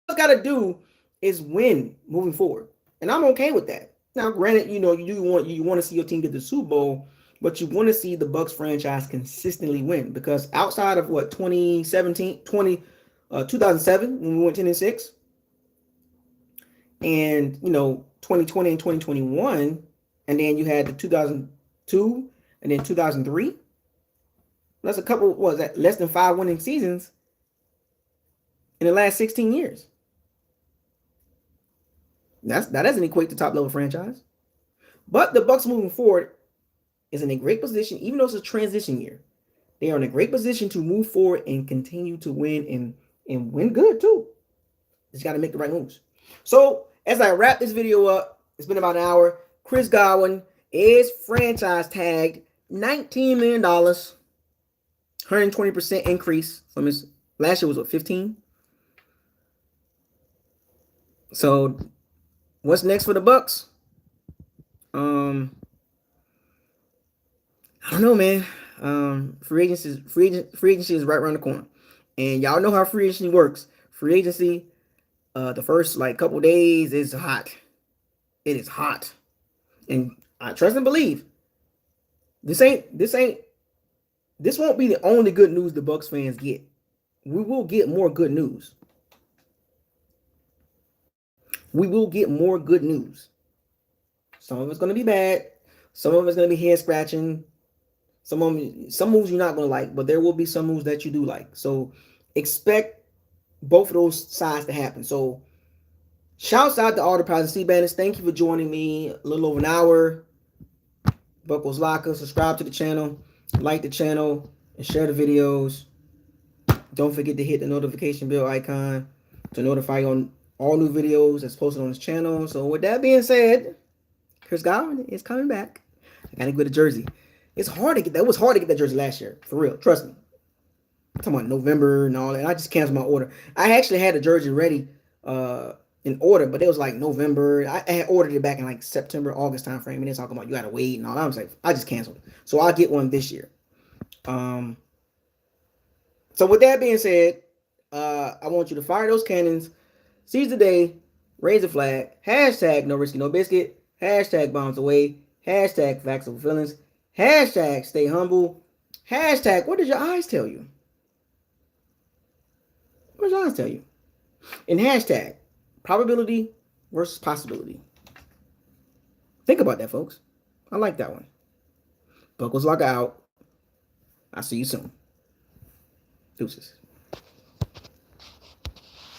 [SPEAKER 1] What you got to do is win moving forward. And I'm okay with that. Now, granted, you know, you want to see your team get the Super Bowl, but you want to see the Bucs franchise consistently win, because outside of 2007 when we went 10-6, and you know 2020 and 2021, and then you had the 2002 and then 2003. That's a couple. What was that? Less than 5 winning seasons in the last 16 years. That doesn't equate to top level franchise. But the Bucs moving forward is in a great position, even though it's a transition year. They are in a great position to move forward and continue to win and win good too. Just got to make the right moves. So as I wrap this video up, it's been about an hour. Chris Godwin is franchise tagged $19 million, 120% increase from his last year was 15. So what's next for the Bucs? I don't know, man. Free agency is right around the corner, and y'all know how free agency works. Free agency, the first couple days is hot. It is hot, and I trust and believe this won't be the only good news the Bucs fans get. We will get more good news. We will get more good news. Some of it's going to be bad. Some of it's going to be head scratching. Some moves you're not going to like, but there will be some moves that you do like. So expect both of those sides to happen. So shouts out to all the Prize and C-Bandits. Thank you for joining me a little over an hour. BucosLocker. Subscribe to the channel, like the channel, and share the videos. Don't forget to hit the notification bell icon to notify you on all new videos that's posted on this channel. So with that being said, Chris Godwin is coming back. I gotta get a jersey. It's hard to get that. It was hard to get that jersey last year, for real. Trust me. I'm talking about November and all that. I just canceled my order. I actually had the jersey ready in order, but it was like November. I had ordered it back in like September, August time frame, and they're talking about you gotta wait and all that. I was like, I just canceled. So I'll get one this year. So with that being said, I want you to fire those cannons, seize the day, raise the flag, hashtag no risky no biscuit, hashtag bombs away, hashtag facts over feelings, hashtag stay humble, hashtag what did your eyes tell you? What did your eyes tell you? And hashtag probability versus possibility. Think about that, folks. I like that one. BucosLocker out. I'll see you soon. Deuces.